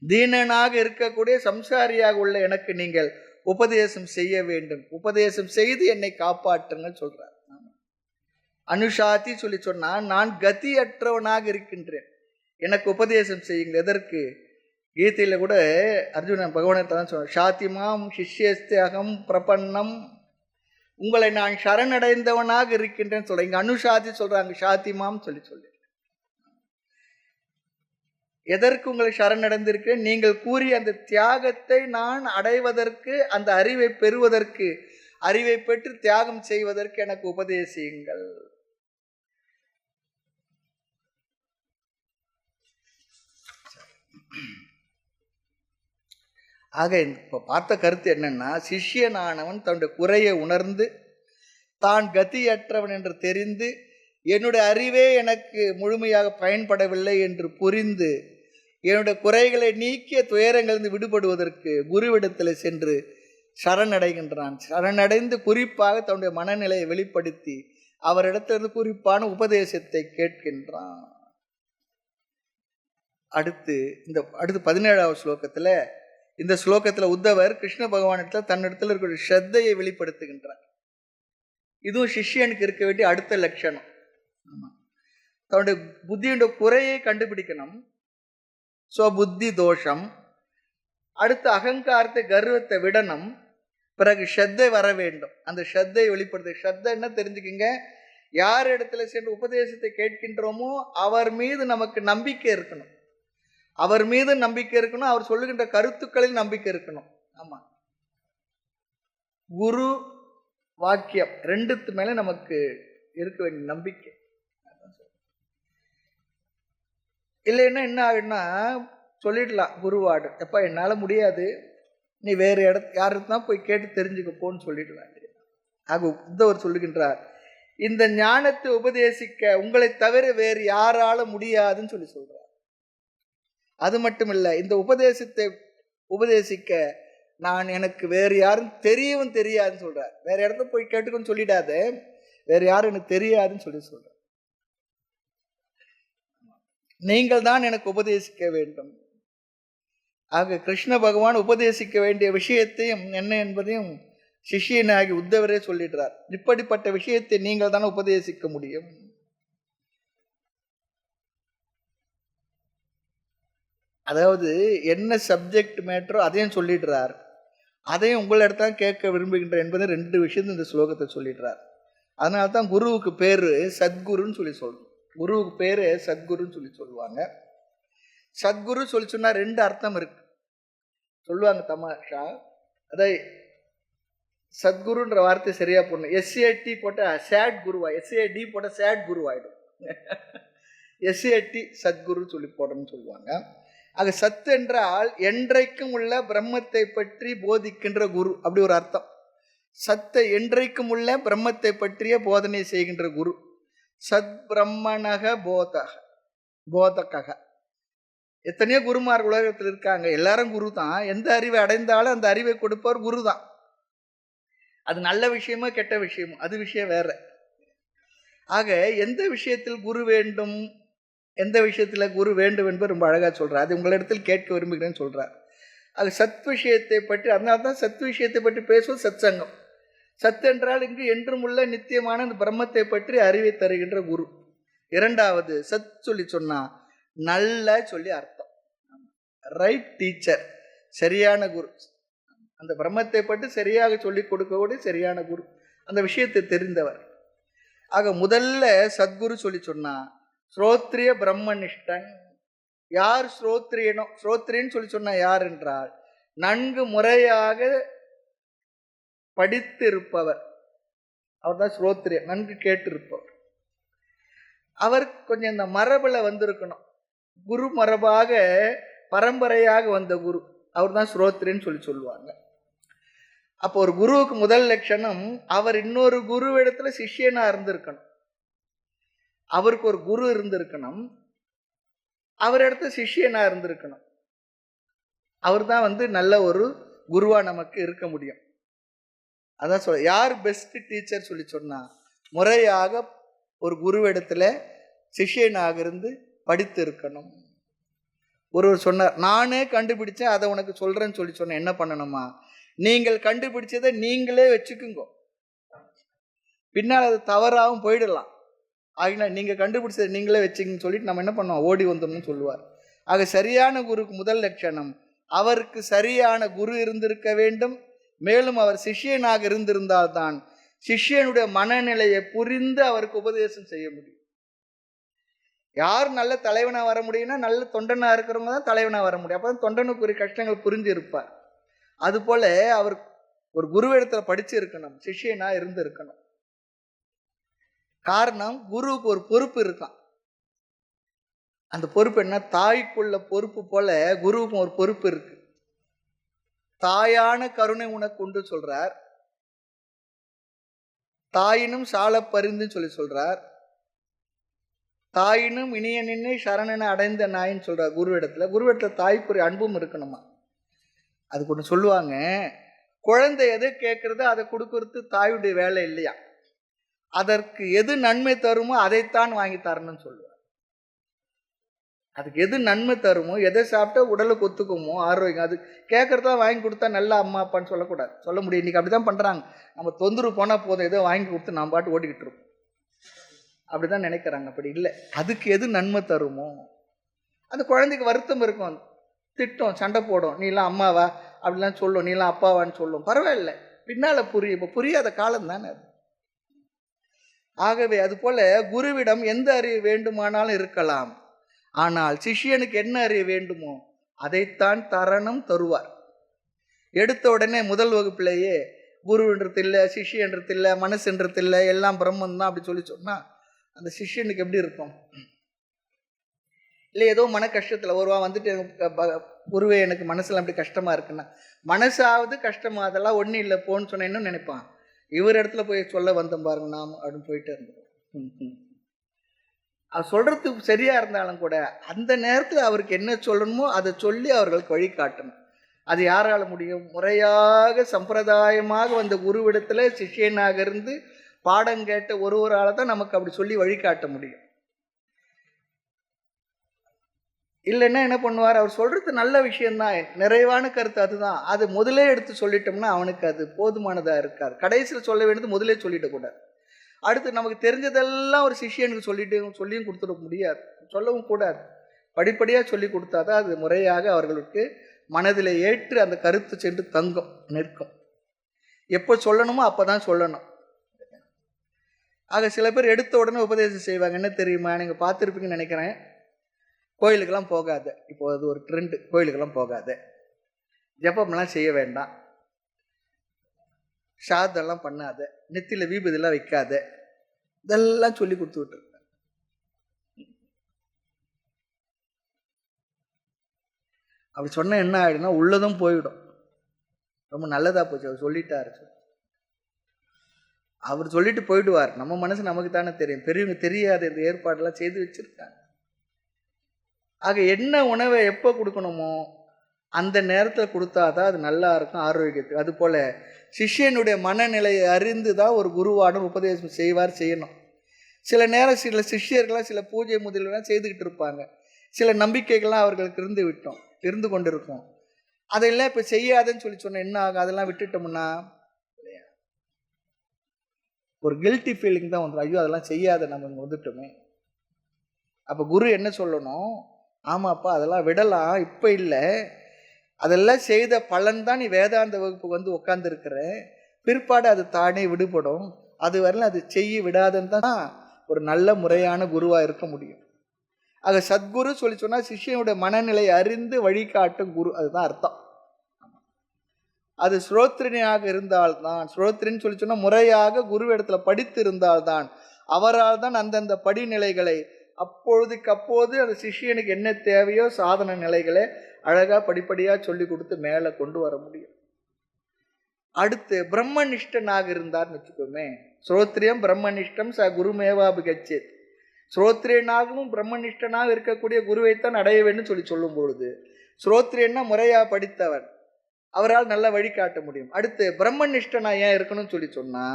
தீனனாக இருக்கக்கூடிய சம்சாரியாக உள்ள எனக்கு நீங்கள் உபதேசம் செய்ய வேண்டும், உபதேசம் செய்து என்னை காப்பாற்றுங்கள் சொல்றார். அனுசாதி சொல்லி சொன்னால் நான் கதியற்றவனாக இருக்கின்றேன், எனக்கு உபதேசம் செய்யுங்கள். எதற்கு? கீதையில் கூட அர்ஜுனன் பகவானத்தை தான் சொல்றான், சாத்திமாம் சிஷ்யஸ்தியகம் பிரபன்னம், உங்களை நான் சரணடைந்தவனாக இருக்கின்றேன்னு சொல்றேன். இங்க அனுஷாதி சொல்றாங்க, சாத்திமாம் சொல்லி எதற்கு உங்களை சரணடைந்திருக்கிறேன்? நீங்கள் கூறிய அந்த தியாகத்தை நான் அடைவதற்கு, அந்த அறிவை பெறுவதற்கு, அறிவை பெற்று தியாகம் செய்வதற்கு எனக்கு உபதேசியுங்கள். ஆக இப்போ பார்த்த கருத்து என்னன்னா, சிஷ்யனானவன் தன்னுடைய குறையை உணர்ந்து தான் கதியற்றவன் என்று தெரிந்து, என்னுடைய அறிவே எனக்கு முழுமையாக பயன்படவில்லை என்று புரிந்து, என்னுடைய குறைகளை நீக்கிய துயரங்களிலிருந்து விடுபடுவதற்கு குருவிடத்தில் சென்று சரணடைகின்றான். சரணடைந்து குறிப்பாக தன்னுடைய மனநிலையை வெளிப்படுத்தி அவரிடத்திலிருந்து குறிப்பான உபதேசத்தை கேட்கின்றான். அடுத்து 17வது ஸ்லோகத்தில், இந்த ஸ்லோகத்தில் உத்தவர் கிருஷ்ண பகவானிடத்தில் தன்னிடத்தில் இருக்கிற ஸ்ரத்தையை வெளிப்படுத்துகின்றார். இதுவும் சிஷ்யனுக்கு இருக்க வேண்டிய அடுத்த லட்சணம். தன்னுடைய புத்தியுடைய குறையை கண்டுபிடிக்கணும், புத்தி தோஷம். அடுத்து அகங்காரத்தை கர்வத்தை விடணும். பிறகு ஸ்ரத்தை வர வேண்டும். அந்த ஸ்ரத்தை வெளிப்படுத்த, ஸ்ரத்தை என்ன தெரிஞ்சுக்கிங்க, யார் இடத்துல சென்று உபதேசத்தை கேட்கின்றோமோ அவர் மீது நமக்கு நம்பிக்கை இருக்கணும். அவர் மீது நம்பிக்கை இருக்கணும், அவர் சொல்லுகின்ற கருத்துக்களில் நம்பிக்கை இருக்கணும். ஆமா, குரு வாக்கியம் ரெண்டுத்து மேல நமக்கு இருக்க வேண்டிய நம்பிக்கை. இல்லைன்னா என்ன ஆகுன்னா, சொல்லிடலாம் குருவாடு, எப்பா என்னால் முடியாது, நீ வேறு யாருக்கு தான் போய் கேட்டு தெரிஞ்சுக்கப்போன்னு சொல்லிடலாம். ஆக உத்தவர் சொல்லுகின்றார், இந்த ஞானத்தை உபதேசிக்க உங்களை தவிர வேறு யாரால முடியாதுன்னு சொல்றார். அது மட்டும் இல்லை, இந்த உபதேசத்தை உபதேசிக்க எனக்கு வேறு யாரும் தெரியவும் தெரியாதுன்னு சொல்றார். வேற இடத்துல போய் கேட்டுக்கொன்னு சொல்லிடாத, வேற யாரும் எனக்கு தெரியாதுன்னு சொல்றார். நீங்கள் தான் எனக்கு உபதேசிக்க வேண்டும். ஆக கிருஷ்ண பகவான் உபதேசிக்க வேண்டிய விஷயத்தையும் என்ன என்பதையும் சிஷ்யனாகி உத்தவரே சொல்லிடுறார். இப்படிப்பட்ட விஷயத்தை நீங்கள் தானே உபதேசிக்க முடியும். அதாவது என்ன சப்ஜெக்ட் மேட்டரோ அதையும் சொல்லிடுறார், அதையும் உங்களிடத்தான் கேட்க விரும்புகின்ற என்பதை 2 விஷயத்தை இந்த ஸ்லோகத்தை சொல்லிடுறார். அதனால தான் குருவுக்கு பேரு சத்குருன்னு சொல்றோம். குருவுக்கு பேரு சத்குருன்னு சொல்லுவாங்க. சத்குரு சொன்னா 2 அர்த்தம் இருக்கு சொல்லுவாங்க தமாஷா. அதை சத்குருன்ற வார்த்தை சரியா போடணும். SAT போட்ட சேட் குருவா, SAD போட்ட சேட் குருவாயிடும். SAT சத்குரு சொல்லி போடணும்னு சொல்லுவாங்க. ஆக சத் என்றால் என்றைக்கும் உள்ள பிரம்மத்தை பற்றி போதிக்கின்ற குரு, அப்படி ஒரு அர்த்தம். சத்தை என்றைக்கும் உள்ள பிரம்மத்தை பற்றிய போதனை செய்கின்ற குரு. சத் பிரம்மணக போதக. எத்தனையோ குருமார் உலகத்தில் இருக்காங்க, எல்லாரும் குரு தான். எந்த அறிவை அடைந்தாலும் அந்த அறிவை கொடுப்பவர் குரு தான். அது நல்ல விஷயமோ கெட்ட விஷயமோ அது விஷயம் வேற. ஆக எந்த விஷயத்தில் குரு வேண்டும், எந்த விஷயத்துல குரு வேண்டும் என்பது ரொம்ப அழகா சொல்றார். அது உங்களிடத்தில் கேட்க விரும்புகிறேன்னு சொல்றார். அது சத் விஷயத்தை பற்றி, அதனால தான் சத் விஷயத்தை பற்றி பேசுவது சத் சங்கம். சத் என்றால் இங்கு என்றும் உள்ள நித்தியமான இந்த பிரம்மத்தை பற்றி அறிவை தருகின்ற குரு. 2வது சத் சொன்னா நல்ல சொல்லி அர்த்தம். ரைட் டீச்சர், சரியான குரு. அந்த பிரம்மத்தை பற்றி சரியாக சொல்லிக் கொடுக்கக்கூடிய சரியான குரு, அந்த விஷயத்தை தெரிந்தவர். ஆக முதல்ல சத்குரு சொன்னா ஸ்ரோத்ரிய பிரம்மனிஷ்டன். யார் ஸ்ரோத்ரியனோ, ஸ்ரோத்ரியன்னு சொன்னா யார் என்றால் நன்கு முறையாக படித்து இருப்பவர், அவர் தான் ஸ்ரோத்ரிய, நன்கு கேட்டு இருப்பவர். அவர் கொஞ்சம் இந்த மரபில் வந்திருக்கணும், குரு மரபாக பரம்பரையாக வந்த குரு, அவர் தான் ஸ்ரோத்ரியன்னு சொல்லுவாங்க. அப்போ ஒரு குருவுக்கு முதல் லட்சணம், அவர் இன்னொரு குரு இடத்துல சிஷ்யனா இருந்திருக்கணும். அவருக்கு ஒரு குரு இருந்திருக்கணும், அவர் இடத்துல சிஷ்யனா இருந்திருக்கணும். அவர் தான் நல்ல ஒரு குருவா நமக்கு இருக்க முடியும். அதான் சொல்ல, யார் பெஸ்ட் டீச்சர் சொன்னா முறையாக ஒரு குருவிடத்துல சிஷ்யனாக இருந்து படித்து இருக்கணும். ஒருவர் சொன்னார், நானே கண்டுபிடிச்சேன் அதை உனக்கு சொல்றேன்னு சொன்னேன், என்ன பண்ணணுமா, நீங்கள் கண்டுபிடிச்சதை நீங்களே வச்சுக்குங்க, பின்னால் அது தவறாகவும் போயிடலாம். ஆகினா நீங்க கண்டுபிடிச்சதை நீங்களே வச்சுக்கன்னு சொல்லிட்டு நம்ம என்ன பண்ணோம், ஓடி வந்தோம்னு சொல்லுவார். ஆக சரியான குருக்கு முதல் லட்சணம், அவருக்கு சரியான குரு இருந்திருக்க வேண்டும். மேலும் அவர் சிஷ்யனாக இருந்திருந்தால்தான் சிஷ்யனுடைய மனநிலையை புரிந்து அவருக்கு உபதேசம் செய்ய முடியும். யார் நல்ல தலைவனா வர முடியும்னா நல்ல தொண்டனா இருக்கிறவங்க தான் தலைவனா வர முடியும். அப்பதான் தொண்டனுக்குரிய கஷ்டங்கள் புரிஞ்சு இருப்பார். அது போல அவர் ஒரு குருவிடத்துல படிச்சு இருக்கணும், சிஷ்யனா இருந்து இருக்கணும். காரணம், குருவுக்கு ஒரு பொறுப்பு இருக்கான். அந்த பொறுப்பு என்ன? தாய்க்குள்ள பொறுப்பு போல குருவுக்கும் ஒரு பொறுப்பு இருக்கு. தாயான கருணை உனக்கு உண்டு சொல்றார், தாயினும் சால பரிந்துன்னு சொல்றார், தாயினும் இனிய நின்னை சரணனை அடைந்த நாயின்னு சொல்றார். குருவிடத்துல தாய்க்குரிய அன்பும் இருக்கணுமா. அதுக்கு ஒன்று சொல்லுவாங்க, குழந்தை எதை கேட்கறதோ அதை கொடுக்கறது தாயுடைய வேலை இல்லையா, அதற்கு எது நன்மை தருமோ அதைத்தான் வாங்கி தரணும்னு சொல்லுவார். அதுக்கு எது நன்மை தருமோ, எதை சாப்பிட்டா உடலுக்கு ஒத்துக்குமோ, ஆரோக்கியம், அது கேட்கறதா வாங்கி கொடுத்தா நல்ல அம்மா அப்பான்னு சொல்லக்கூடாது. சொல்ல முடியும். இன்னைக்கு அப்படிதான் பண்றாங்க. நம்ம தொந்தரவு போனா போதும், ஏதோ வாங்கி கொடுத்து நம்ம பாட்டு ஓடிக்கிட்டு இருக்கோம். அப்படிதான் நினைக்கிறாங்க. அப்படி இல்லை. அதுக்கு எது நன்மை தருமோ, அந்த குழந்தைக்கு வருத்தம் இருக்கும், திட்டம், சண்டை போடும், நீலாம் அம்மாவா அப்படிலாம் சொல்லும், நீலாம் அப்பாவான்னு சொல்லும். பரவாயில்ல, பின்னால புரியும். இப்போ புரியாத காலம் தானே அது. ஆகவே அது போல குருவிடம் எந்த அறிவு வேண்டுமானாலும் இருக்கலாம். ஆனால் சிஷ்யனுக்கு என்ன அறிவு வேண்டுமோ அதைத்தான் தரணும், தருவார். எடுத்த உடனே முதல் வகுப்பிலேயே குருன்றது இல்லை, சிஷ்யன்றது இல்லை, மனசுன்றது இல்லை, எல்லாம் பிரம்மன் தான் அப்படி சொன்னா அந்த சிஷ்யனுக்கு எப்படி இருக்கும்? இல்லை ஏதோ மன கஷ்டத்தில் ஒருவா வந்துட்டு குருவே எனக்கு மனசுல அப்படி கஷ்டமா இருக்குன்னா, மனசாவது கஷ்டமா, அதெல்லாம் ஒன்றும் இல்லை போன்னு சொன்னேன்னு நினைப்பான். இவர் இடத்துல போய் சொல்ல வந்தோம் பாருங்க நாம் அப்படின்னு போயிட்டு இருந்தோம். அது சொல்றதுக்கு சரியா இருந்தாலும் கூட அந்த நேரத்தில் அவருக்கு என்ன சொல்லணுமோ அதை சொல்லி அவர்களுக்கு வழிகாட்டணும். அது யாரால முடியும்? முறையாக சம்பிரதாயமாக வந்த குருவிடத்துல சிஷ்யனாக இருந்து பாடம் கேட்ட ஒருவரால் தான் நமக்கு அப்படி சொல்லி வழிகாட்ட முடியும். இல்லைன்னா என்ன பண்ணுவார்? அவர் சொல்றது நல்ல விஷயம்தான், நிறைவான கருத்து அதுதான், அது முதலே எடுத்து சொல்லிட்டோம்னா அவனுக்கு அது போதுமானதா இருக்காது. கடைசியில் சொல்ல வேண்டியது முதலே சொல்லிடக்கூடாது. அடுத்து நமக்கு தெரிஞ்சதெல்லாம் ஒரு சிஷ்யனுக்கு சொல்லியும் கொடுத்துட முடியாது, சொல்லவும் கூடாது. படிப்படியாக சொல்லி கொடுத்தாதான் அது முறையாக அவர்களுக்கு மனதில் ஏற்று அந்த கருத்து சென்று தங்கும், நிற்கும். எப்போ சொல்லணுமோ அப்போதான் சொல்லணும். ஆக சில பேர் எடுத்த உடனே உபதேசம் செய்வாங்க. என்ன தெரியுமா, நீங்கள் பார்த்துருப்பீங்கன்னு நினைக்கிறேன், கோயிலுக்கெல்லாம் போகாத, இப்போ அது ஒரு ட்ரெண்டு, கோயிலுக்கெல்லாம் போகாத, ஜபம்லாம் செய்ய வேண்டாம், சாதெல்லாம் பண்ணாத, நெத்தியில் வீபதியெல்லாம் வைக்காத, இதெல்லாம் சொல்லி கொடுத்துக்கிட்டு இருக்க. அப்படி சொன்ன என்ன ஆயிடும்னா உள்ளதும் போயிடும். ரொம்ப நல்லதா போச்சு, அவர் சொல்லிட்டாரு. அவர் சொல்லிட்டு போயிடுவார். நம்ம மனசு நமக்கு தானே தெரியும், பெரியவங்க தெரியாத இந்த ஏற்பாடெல்லாம் செய்து வச்சிருக்காங்க. ஆக என்ன உணவை எப்போ கொடுக்கணுமோ அந்த நேரத்தில் கொடுத்தாதான் அது நல்லா இருக்கும், ஆரோக்கியத்துக்கு. அது போல சிஷ்யனுடைய மனநிலையை அறிந்து தான் ஒரு குருவான உபதேசம் செய்யணும். சில நேரம் சில சிஷ்யர்கள்லாம் சில பூஜை முதலெல்லாம் செய்துக்கிட்டு இருப்பாங்க, சில நம்பிக்கைகள்லாம் அவர்களுக்கு இருந்து கொண்டிருக்கும். அதெல்லாம் இப்போ செய்யாதுன்னு சொன்ன என்ன ஆகும்? அதெல்லாம் விட்டுட்டோம்னா ஒரு கில்ட்டி ஃபீலிங் தான் வந்துடும். ஐயோ அதெல்லாம் செய்யாத, நம்ம இங்கே வந்துட்டோமே. அப்போ குரு என்ன சொல்லணும்? ஆமாப்பா அதெல்லாம் விடலாம், இப்போ இல்லை, அதெல்லாம் செய்த பலன் தான் நீ வேதாந்த வகுப்புக்கு வந்து உட்காந்துருக்கிற, பிற்பாடு அது தானே விடுபடும், அது வரல அது செய்ய விடாதுன்னு தான் ஒரு நல்ல முறையான குருவாக இருக்க முடியும். ஆக சத்குரு சொன்னால் சிஷ்யனுடைய மனநிலை அறிந்து வழிகாட்டும் குரு, அதுதான் அர்த்தம். அது ஸ்ரோத்ரினியாக இருந்தால்தான், ஸ்ரோத்ரின்னு சொன்னால் முறையாக குருவிடத்துல படித்து இருந்தால்தான், அவரால் தான் அந்தந்த படிநிலைகளை அப்பொழுதுக்கு அப்போது அந்த சிஷ்யனுக்கு என்ன தேவையோ சாதன நிலைகளை அழகாக படிப்படியாக சொல்லி கொடுத்து மேலே கொண்டு வர முடியும். அடுத்து பிரம்மனிஷ்டனாக இருந்தார்னு வச்சுக்கோமே, ஸ்ரோத்ரியம் பிரம்மனிஷ்டம் ச குருமேவாபிகச்சேத். ஸ்ரோத்ரியனாகவும் பிரம்மனிஷ்டனாக இருக்கக்கூடிய குருவைத்தான் அடைய வேண்டும் சொல்லும் பொழுது, ஸ்ரோத்ரியன்னா முறையாக படித்தவன், அவரால் நல்ல வழிகாட்ட முடியும். அடுத்து பிரம்மனிஷ்டனா ஏன் இருக்கணும்னு சொன்னா,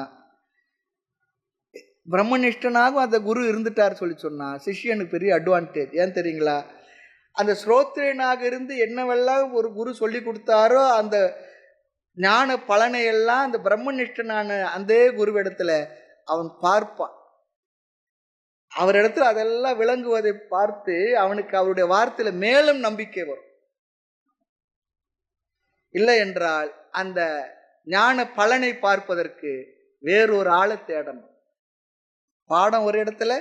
பிரம்மனிஷ்டனாகவும் அந்த குரு இருந்துட்டார் சொன்னா சிஷ்யனுக்கு பெரிய அட்வான்டேஜ். ஏன் தெரியுங்களா? அந்த ஸ்ரோத்ரியனாக இருந்து என்னவெல்லாம் ஒரு குரு சொல்லி கொடுத்தாரோ அந்த ஞான பலனையெல்லாம் அந்த பிரம்மனிஷ்டனான அந்த குருவிடத்துல அவன் பார்ப்பான். அவரிடத்துல அதெல்லாம் விளங்குவதை பார்த்து அவனுக்கு அவருடைய வார்த்தையில மேலும் நம்பிக்கை வரும். இல்லை என்றால் அந்த ஞான பலனை பார்ப்பதற்கு வேறொரு ஆளை தேடணும். பாடம் ஒரு இடத்துல,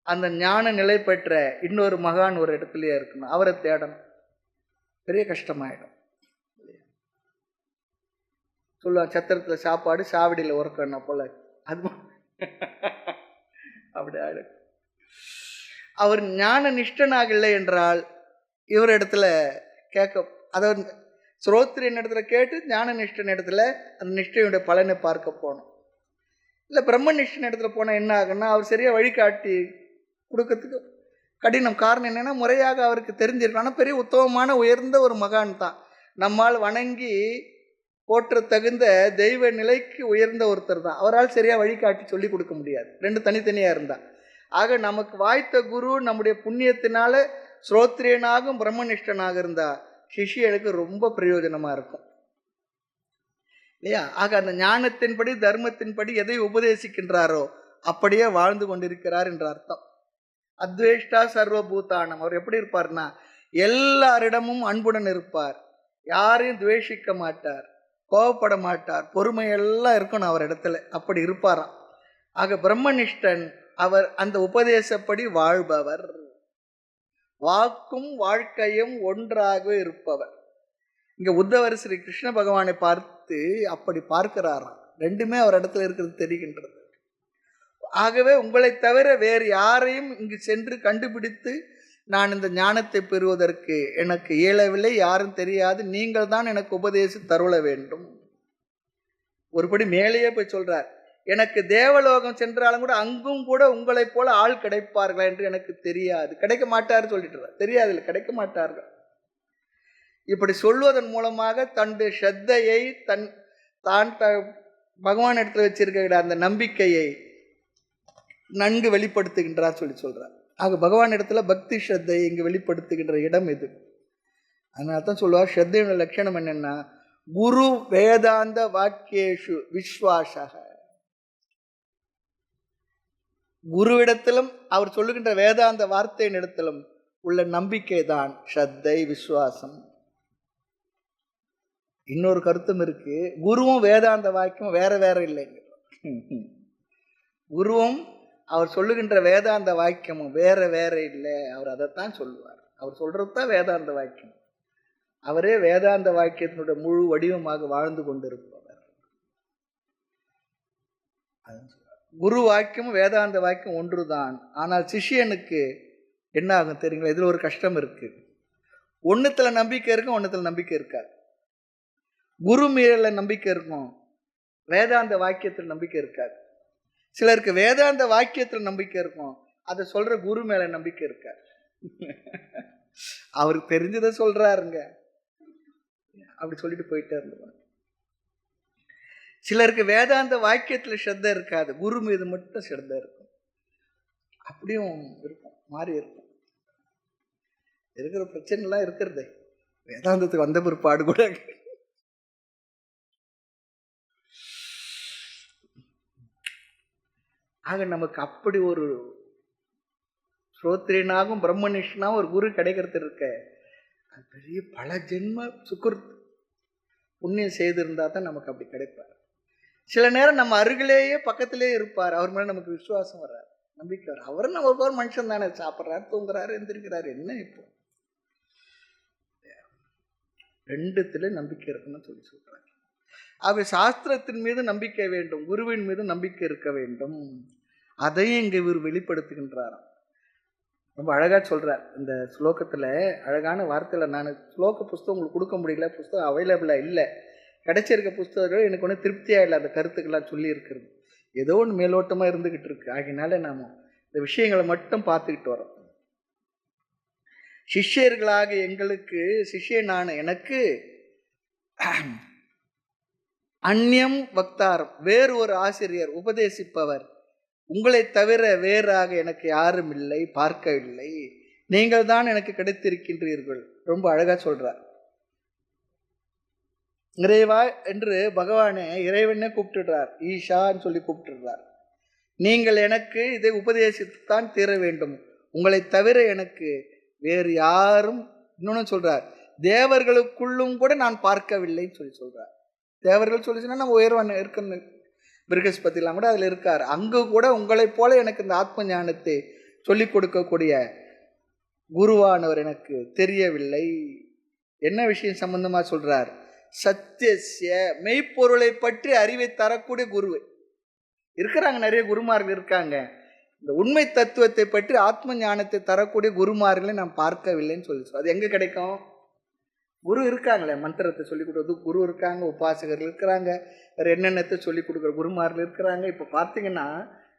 அந்த ஞான நிலை பெற்ற இன்னொரு மகான் ஒரு இடத்துலயே இருக்கணும், அவரை தேடணும். பெரிய கஷ்டமாயிடும். சொல்லுவாங்க, சத்திரத்துல சாப்பாடு சாவடியில் உறக்கணும் போல. அது அப்படி ஆயிடும். அவர் ஞான நிஷ்டனாக இல்லை என்றால் இவர் இடத்துல கேட்க, அதாவது ஸ்ரோத்ரியன் இடத்துல கேட்டு ஞான நிஷ்டன் இடத்துல அந்த நிஷ்டையுடைய பலனை பார்க்க போகணும். இல்லை பிரம்ம நிஷ்டன் இடத்துல போனால் என்ன ஆகுன்னா, அவர் சரியாக வழிகாட்டி கொடுக்கறதுக்கு கடினம். காரணம் என்னென்னா, முறையாக அவருக்கு தெரிஞ்சிருக்கும். ஆனால் பெரிய உத்தமமான உயர்ந்த ஒரு மகான் தான், நம்மால் வணங்கி போற்ற தகுந்த தெய்வ நிலைக்கு உயர்ந்த ஒருத்தர் தான். அவரால் சரியாக வழிகாட்டி சொல்லி கொடுக்க முடியாது, ரெண்டு தனித்தனியாக இருந்தால். ஆக நமக்கு வாய்த்த குரு நம்முடைய புண்ணியத்தினால ஸ்ரோத்ரியனாகவும் பிரம்மனிஷ்டனாக இருந்தால் சிஷியனுக்கு ரொம்ப பிரயோஜனமாக இருக்கும் இல்லையா? ஆக அந்த ஞானத்தின்படி தர்மத்தின்படி எதை உபதேசிக்கின்றாரோ அப்படியே வாழ்ந்து கொண்டிருக்கிறார் என்ற அர்த்தம். அத்வேஷ்டா சர்வபூதானம். அவர் எப்படி இருப்பார்னா, எல்லாரிடமும் அன்புடன் இருப்பார், யாரையும் துவேஷிக்க மாட்டார், கோபப்பட மாட்டார், பொறுமையெல்லாம் இருக்கணும் அவர் இடத்துல, அப்படி இருப்பாராம். ஆக பிரம்மனிஷ்டன் அவர் அந்த உபதேசப்படி வாழ்பவர், வாக்கும் வாழ்க்கையும் ஒன்றாக இருப்பவர். இங்க உத்தவர் ஸ்ரீ கிருஷ்ண பகவானை பார்த்து அப்படி பார்க்கிறாராம். ரெண்டுமே அவர் இடத்துல இருக்கிறது தெரிகின்றது. ஆகவே உங்களை தவிர வேறு யாரையும் இங்கு சென்று கண்டுபிடித்து நான் இந்த ஞானத்தை பெறுவதற்கு எனக்கு இயலவில்லை, யாரும் தெரியாது, நீங்கள் தான் எனக்கு உபதேசி தருள வேண்டும். ஒருபடி மேலேயே போய் சொல்றார், எனக்கு தேவலோகம் சென்றாலும் கூட அங்கும் கூட உங்களைப் போல ஆள் கிடைப்பார்களா என்று எனக்கு தெரியாது. கிடைக்க மாட்டார் சொல்லிட்டு, தெரியாது இல்லை, கிடைக்க மாட்டார்கள். இப்படி சொல்வதன் மூலமாக தன்னுடைய ஸ்ரத்தையை தான் பகவான் இடத்துல வச்சிருக்கிற அந்த நம்பிக்கையை நன்கு வெளிப்படுத்துகின்றார் சொல்றார். ஆக பகவான் இடத்துல பக்தி ஸ்ரத்தையை இங்கு வெளிப்படுத்துகின்ற இடம் இது. அதனால தான் சொல்லுவார், ஸ்ரத்தையோட லட்சணம் என்னன்னா, குரு வேதாந்த வாக்கியேஷு விஸ்வாசக. குருவிடத்திலும் அவர் சொல்லுகின்ற வேதாந்த வார்த்தையின் இடத்திலும் உள்ள நம்பிக்கை தான் ஸ்ரத்தை, விசுவாசம். இன்னொரு கருத்தும் இருக்கு, குருவும் வேதாந்த வாக்கியம் வேற வேற இல்லைங்க. குருவும் அவர் சொல்லுகின்ற வேதாந்த வாக்கியமும் வேற வேற இல்லை, அவர் அதைத்தான் சொல்லுவார். அவர் சொல்றது தான் வேதாந்த வாக்கியம். அவரே வேதாந்த வாக்கியத்தினுடைய முழு வடிவமாக வாழ்ந்து கொண்டிருப்பவர். குரு வாக்கியமும் வேதாந்த வாக்கியம் ஒன்றுதான். ஆனால் சிஷியனுக்கு என்ன ஆகும் தெரியுங்களா? இதில் ஒரு கஷ்டம் இருக்கு. ஒன்றுத்துல நம்பிக்கை இருக்கும், ஒன்றுத்துல நம்பிக்கை இருக்காது. குரு மீறல நம்பிக்கை இருக்கும், வேதாந்த வாக்கியத்தில் நம்பிக்கை இருக்காது. சிலருக்கு வேதாந்த வாக்கியத்தில் நம்பிக்கை இருக்கும், அதை சொல்ற குரு மேல நம்பிக்கை இருக்காது. அவருக்கு தெரிஞ்சதை சொல்றாருங்க, அப்படி சொல்லிட்டு போயிட்டே இருந்துவாங்க. சிலருக்கு வேதாந்த வாக்கியத்துல ஸ்ரத்த இருக்காது, குரு மீது மட்டும் ஸ்ரத்த இருக்கும். அப்படியும் இருக்கும், மாறி இருக்கும். இருக்கிற பிரச்சனை எல்லாம் இருக்கிறது வேதாந்தத்துக்கு வந்த பிற்பாடு கூட. ஆக நமக்கு அப்படி ஒரு ஸ்ரோத்ரியனாகவும் பிரம்மனிஷ்டனாகவும் ஒரு குரு கிடைக்கிறது இருக்க, அது பெரிய பல ஜென்ம சுக்குர்த் புண்ணியம் செய்திருந்தா தான் நமக்கு அப்படி கிடைப்பார். சில நேரம் நம்ம அருகிலேயே பக்கத்திலேயே இருப்பார், அவர் மேலே நமக்கு விசுவாசம் வர்றார், நம்பிக்கை வர்றார். அவரும் நம்ம ஒரு மனுஷன் தானே, சாப்பிட்றாரு, தூங்குறாரு, எந்திரிக்கிறாரு, என்ன இப்போ ரெண்டுத்துல நம்பிக்கை இருக்குன்னு சொல்லி சொல்றாரு. ஆக சாஸ்திரத்தின் மீது நம்பிக்கை வேண்டும், குருவின் மீது நம்பிக்கை இருக்க வேண்டும். அதையும் இங்க இவர் வெளிப்படுத்துகின்றாராம். ரொம்ப அழகா சொல்றார் இந்த ஸ்லோகத்துல, அழகான வார்த்தையில. நான் ஸ்லோக புஸ்தகம் உங்களுக்கு கொடுக்க முடியல, புஸ்தகம் அவைலபிளா இல்லை. கிடைச்சிருக்க புஸ்தகங்கள் எனக்கு ஒன்றும் திருப்தியா இல்லை, அந்த கருத்துக்கெல்லாம் சொல்லி இருக்கிறது ஏதோ ஒன்று மேலோட்டமா இருந்துகிட்டு இருக்கு. ஆகினால நாம இந்த விஷயங்களை மட்டும் பார்த்துக்கிட்டு வரோம். சிஷ்யர்களாக எங்களுக்கு, சிஷ்யனான எனக்கு அந்நியம் வக்தாரம், வேறு ஒரு ஆசிரியர் உபதேசிப்பவர் உங்களை தவிர வேறாக எனக்கு யாரும் இல்லை, பார்க்கவில்லை, நீங்கள் தான் எனக்கு கிடைத்திருக்கின்றீர்கள். ரொம்ப அழகா சொல்றார். இறைவா என்று பகவானே இறைவனே கூப்பிட்டுடுறார், ஈஷான்னு சொல்லி கூப்பிட்டுடுறார். நீங்கள் எனக்கு இதை உபதேசித்துத்தான் தீர வேண்டும். உங்களை தவிர எனக்கு வேறு யாரும், இன்னொன்னு சொல்றார், தேவர்களுக்குள்ளும் கூட நான் பார்க்கவில்லைன்னு சொல்றார். தேவர்கள் சொல்லிச்சுன்னா நம்ம உயர்வான இருக்குன்னு பிருகஸ்பதிலாம் கூட அதில் இருக்கார். அங்கு கூட உங்களைப் போல எனக்கு இந்த ஆத்ம ஞானத்தை சொல்லிக் கொடுக்கக்கூடிய குருவானவர் எனக்கு தெரியவில்லை. என்ன விஷயம் சம்பந்தமா சொல்றார்? சத்தியசிய, மெய்ப்பொருளை பற்றி அறிவை தரக்கூடிய குரு இருக்கிறாங்க. நிறைய குருமார்கள் இருக்காங்க. இந்த உண்மை தத்துவத்தை பற்றி ஆத்ம ஞானத்தை தரக்கூடிய குருமார்களை நாம் பார்க்கவில்லைன்னு சொல்லி அது எங்க கிடைக்கும்? குரு இருக்காங்களே, மந்திரத்தை சொல்லிக் கொடுக்குறது குரு இருக்காங்க, உபாசகர்கள் இருக்கிறாங்க, வேற என்னென்னத்தை சொல்லிக் கொடுக்குற குருமார்கள் இருக்கிறாங்க. இப்போ பார்த்தீங்கன்னா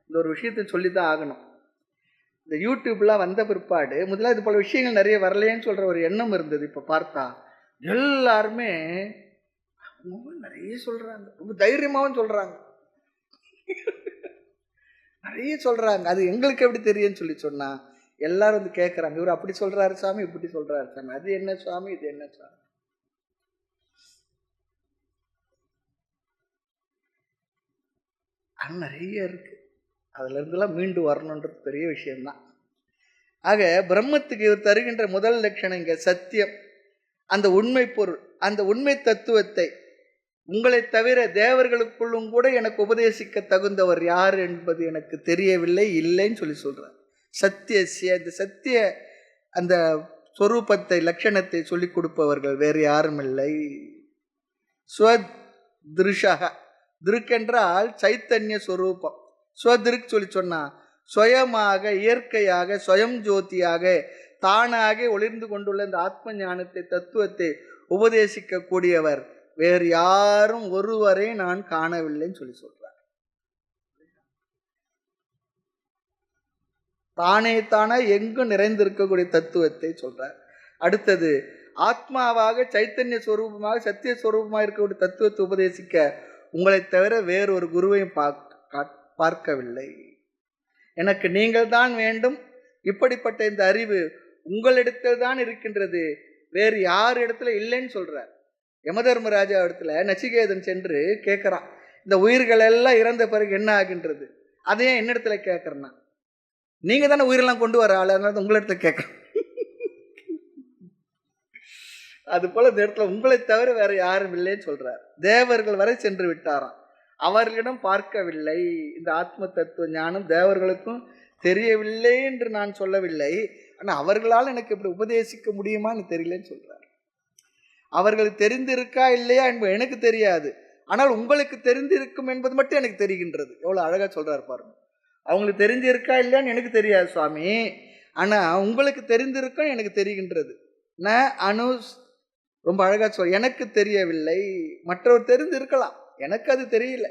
இந்த ஒரு விஷயத்தை சொல்லித்தான் ஆகணும். இந்த யூடியூப்லாம் வந்த பிற்பாடு முதல்ல இது போல விஷயங்கள் நிறைய வரலையேன்னு சொல்ற ஒரு எண்ணம் இருந்தது. இப்போ பார்த்தா எல்லாருமே நிறைய சொல்றாங்க, ரொம்ப தைரியமாகவும் சொல்றாங்க, நிறைய சொல்றாங்க. அது எங்களுக்கு எப்படி தெரியும்னு சொன்னா எல்லாரும் வந்து கேட்கறாங்க, இவர் அப்படி சொல்றாரு சாமி, இப்படி சொல்றாரு சாமி, அது என்ன சுவாமி, இது என்ன சுவாமி. அது நிறைய இருக்கு. அதுல இருந்தெல்லாம் மீண்டு வரணுன்றது பெரிய விஷயம்தான். ஆக பிரம்மத்துக்கு இவர் தருகின்ற முதல் லட்சணம் இங்க சத்தியம், அந்த உண்மை பொருள், அந்த உண்மை தத்துவத்தை உங்களை தவிர தேவர்களுக்குள்ளும் கூட எனக்கு உபதேசிக்க தகுந்தவர் யார் என்பது எனக்கு தெரியவில்லை, இல்லைன்னு சொல்றார். சத்தியசிய, இந்த சத்திய அந்த சொரூபத்தை லட்சணத்தை சொல்லிக் கொடுப்பவர்கள் வேறு யாரும் இல்லை. ஸ்வதிருஷக, திருக்கென்றால் சைத்தன்ய சொரூபம். ஸ்வதிருக் சொன்னா சுயமாக, இயற்கையாக, சுயம் ஜோதியாக, தானாக ஒளிர்ந்து கொண்டுள்ள இந்த ஆத்ம ஞானத்தை தத்துவத்தை உபதேசிக்க கூடியவர் வேறு யாரும் ஒருவரை நான் காணவில்லைன்னு சொல்றார். தானே தானே எங்கும் நிறைந்திருக்கக்கூடிய தத்துவத்தை சொல்றார். அடுத்தது ஆத்மாவாக சைத்தன்ய ஸ்வரூபமாக சத்திய ஸ்வரூபமாக இருக்கக்கூடிய தத்துவத்தை உபதேசிக்க உங்களை தவிர வேறு ஒரு குருவையும் பார்க்கவில்லை. எனக்கு நீங்கள் தான் வேண்டும். இப்படிப்பட்ட இந்த அறிவு உங்களிடத்தில் தான் இருக்கின்றது, வேறு யார் இடத்துல இல்லைன்னு சொல்றார். யமதர்மராஜா இடத்துல நச்சிகேதன் சென்று கேட்கிறான், இந்த உயிர்கள் எல்லாம் இறந்த பிறகு என்ன ஆகின்றது, அதையே என்னிடத்துல கேட்கறேன்னா, நீங்க தானே உயிரெல்லாம் கொண்டு வர ஆளு, அதனால உங்களிடத்துல கேட்கறேன். அது போல இந்த இடத்துல உங்களை தவிர வேற யாரும் இல்லைன்னு சொல்றார். தேவர்கள் வரை சென்று விட்டாராம், அவர்களிடம் பார்க்கவில்லை. இந்த ஆத்ம தத்துவ ஞானம் தேவர்களுக்கும் தெரியவில்லை என்று நான் சொல்லவில்லை, ஆனால் அவர்களால் எனக்கு இப்படி உபதேசிக்க முடியுமான்னு தெரியலன்னு சொல்றார். அவர்களுக்கு தெரிந்திருக்கா இல்லையா என்பது எனக்கு தெரியாது, ஆனால் உங்களுக்கு தெரிந்திருக்கும் என்பது மட்டும் எனக்கு தெரிகின்றது. எவ்வளவு அழகா சொல்றாரு பாருங்க. அவங்களுக்கு தெரிஞ்சிருக்கா இல்லையான்னு எனக்கு தெரியாது சுவாமி, ஆனா உங்களுக்கு தெரிந்திருக்கும் எனக்கு தெரிகின்றது. ந அனு, ரொம்ப அழகா சொல், எனக்கு தெரியவில்லை, மற்றவர் தெரிந்திருக்கலாம், எனக்கு அது தெரியல.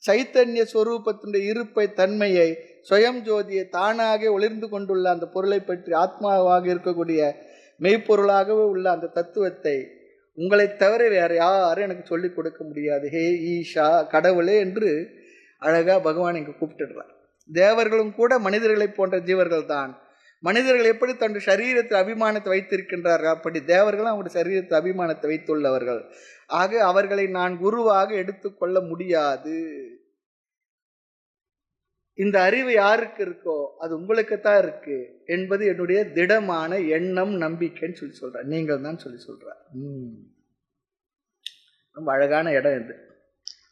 சைத்தன்ய ஸ்வரூபத்தினுடைய இருப்பை, தன்மையை, சுயம் ஜோதியை, தானாக ஒளிர்ந்து கொண்டுள்ள அந்த பொருளை பற்றி ஆத்மாவாக இருக்கக்கூடிய மெய்ப்பொருளாகவே உள்ள அந்த தத்துவத்தை உங்களை தவிர வேற யாரும் எனக்கு சொல்லிக் கொடுக்க முடியாது. ஹே ஈஷா, கடவுளே என்று அழகா பகவான் இங்கு கூப்பிட்டுடுறார். தேவர்களும் கூட மனிதர்களை போன்ற ஜீவர்கள் தான். மனிதர்கள் எப்படி தன்னுடைய சரீரத்தில் அபிமானத்தை வைத்திருக்கின்றார்கள், அப்படி தேவர்களும் அவங்களுடைய சரீரத்தில் அபிமானத்தை வைத்துள்ளவர்கள். ஆக அவர்களை நான் குருவாக எடுத்துக்கொள்ள முடியாது. இந்த அறிவு யாருக்கு இருக்கோ அது உங்களுக்குத்தான் இருக்கு என்பது என்னுடைய திடமான எண்ணம், நம்பிக்கைன்னு சொல்றார். நீங்கள் தான் சொல்றார். ரொம்ப அழகான இடம் இது.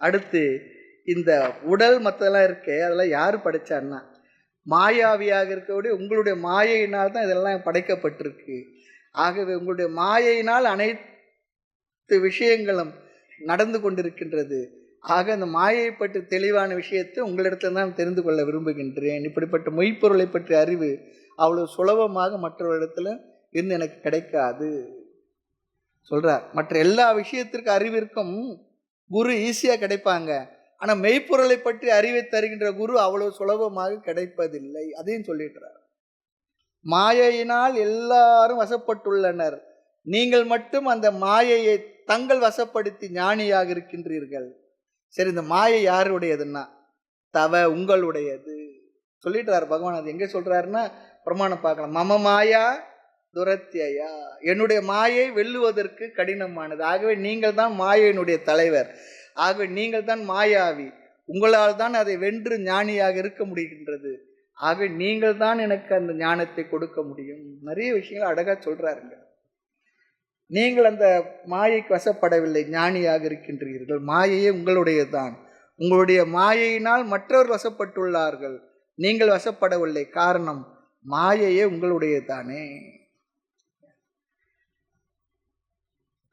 அடுத்து இந்த உடல் மற்றதெல்லாம் இருக்கே, அதெல்லாம் யாரு படைச்சான்னா மாயாவியாக இருக்கக்கூடிய உங்களுடைய மாயையினால் தான் இதெல்லாம் படைக்கப்பட்டிருக்கு. ஆகவே உங்களுடைய மாயையினால் அனைத்து விஷயங்களும் நடந்து கொண்டிருக்கின்றது. ஆக அந்த மாயை பற்றி தெளிவான விஷயத்தை உங்களிடத்தில் தான் தெரிந்து கொள்ள விரும்புகின்றேன். இப்படிப்பட்ட மெய்ப்பொருளை பற்றிய அறிவு அவ்வளவு சுலபமாக மற்றவரிடத்துல இருந்து எனக்கு கிடைக்காது சொல்றார். மற்ற எல்லா விஷயத்திற்கு அறிவிற்கும் குரு ஈஸியா கிடைப்பாங்க, ஆனா மெய்ப்பொருளை பற்றி அறிவை தருகின்ற குரு அவ்வளவு சுலபமாக கிடைப்பதில்லை. அதையும் சொல்லிடுறார். மாயையினால் எல்லாரும் வசப்பட்டுள்ளனர், நீங்கள் மட்டும் அந்த மாயையை தங்கள் வசப்படுத்தி ஞானியாக இருக்கின்றீர்கள். சரி, இந்த மாயை யாருடையதுன்னா தவ, உங்களுடையது சொல்லிட்டார் பகவான். அது எங்க சொல்றாருன்னா பிரமாணம் பார்க்கலாம். மம மாயா துரத்தியா, என்னுடைய மாயை வெல்லுவதற்கு கடினமானது. ஆகவே நீங்கள் தான் மாயையினுடைய தலைவர், ஆகவே நீங்கள் தான் மாயாவி. உங்களால் தான் அதை வென்று ஞானியாக இருக்க முடிகின்றது. ஆக நீங்கள் தான் எனக்கு அந்த ஞானத்தை கொடுக்க முடியும். நிறைய விஷயங்கள் அழகா சொல்றாருங்க. நீங்கள் அந்த மாயைக்கு வசப்படவில்லை, ஞானியாக இருக்கின்றீர்கள். மாயையே உங்களுடையதுதான். உங்களுடைய மாயையினால் மற்றவர் வசப்பட்டுள்ளார்கள், நீங்கள் வசப்படவில்லை. காரணம், மாயையே உங்களுடையதானே.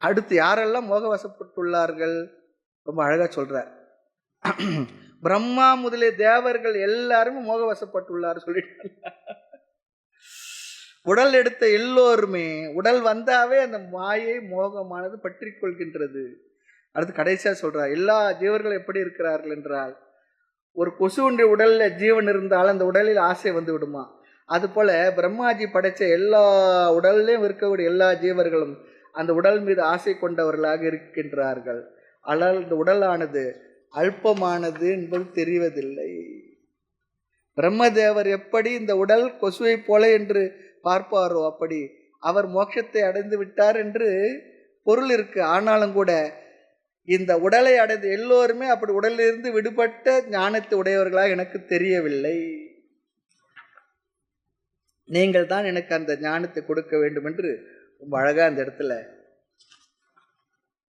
அடுத்து யாரெல்லாம் மோக வசப்பட்டுள்ளார்கள்? ரொம்ப அழகா சொல்றார். பிரம்மா முதலிய தேவர்கள் எல்லாருமே மோக வசப்பட்டுள்ளார் சொல்லிட்டு, உடல் எடுத்த எல்லோருமே, உடல் வந்தாவே அந்த மாயை மோகமானது பற்றி கொள்கின்றது. அடுத்து கடைசியா சொல்றார், எல்லா ஜீவர்களும் எப்படி இருக்கிறார்கள் என்றால், ஒரு கொசுவுடைய உடல்ல ஜீவன் இருந்தால் அந்த உடலில் ஆசை வந்து விடுமா. அது போல பிரம்மாஜி படைச்ச எல்லா உடல்லையும் இருக்கக்கூடிய எல்லா ஜீவர்களும் அந்த உடல் மீது ஆசை கொண்டவர்களாக இருக்கின்றார்கள். ஆனால் இந்த உடலானது அல்பமானது என்பது தெரிவதில்லை. பிரம்மதேவர் எப்படி இந்த உடல் கொசுவை போல என்று பார்ப்பாரோ அப்படி அவர் மோட்சத்தை அடைந்து விட்டார் என்று பொருள் இருக்கு. ஆனாலும் கூட இந்த உடலை அடைந்த எல்லோருமே அப்படி உடலிலிருந்து விடுபட்ட ஞானத்தை உடையவர்களாக எனக்கு தெரியவில்லை. நீங்கள் தான் எனக்கு அந்த ஞானத்தை கொடுக்க வேண்டும் என்று ரொம்ப அழகா அந்த இடத்துல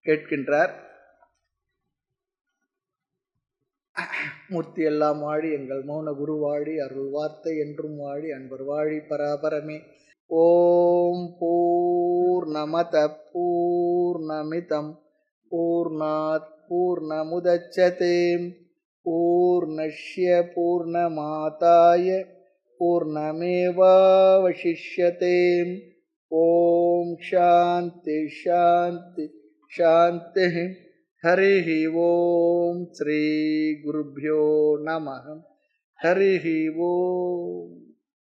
கேட்கின்றார். மூர்த்தி எல்லாம் வாழி, எங்கள் மௌன குரு வாழி, அருள் வார்த்தை என்றும் வாழி, அன்பர் வாழி பராபரமே. ஓம் பூர்ணமத பூர்ணமிதம் பூர்ணாத் பூர்ணமுதச்யதே பூர்ணஸ்ய பூர்ணமாதாய பூர்ணமேவாவசிஷ்யதே. ஓம் சாந்தி சாந்தி சாந்தி. ஹரிஹி ஓம். ஸ்ரீ குருப்யோ நமः. ஹரிஹி ஓம்.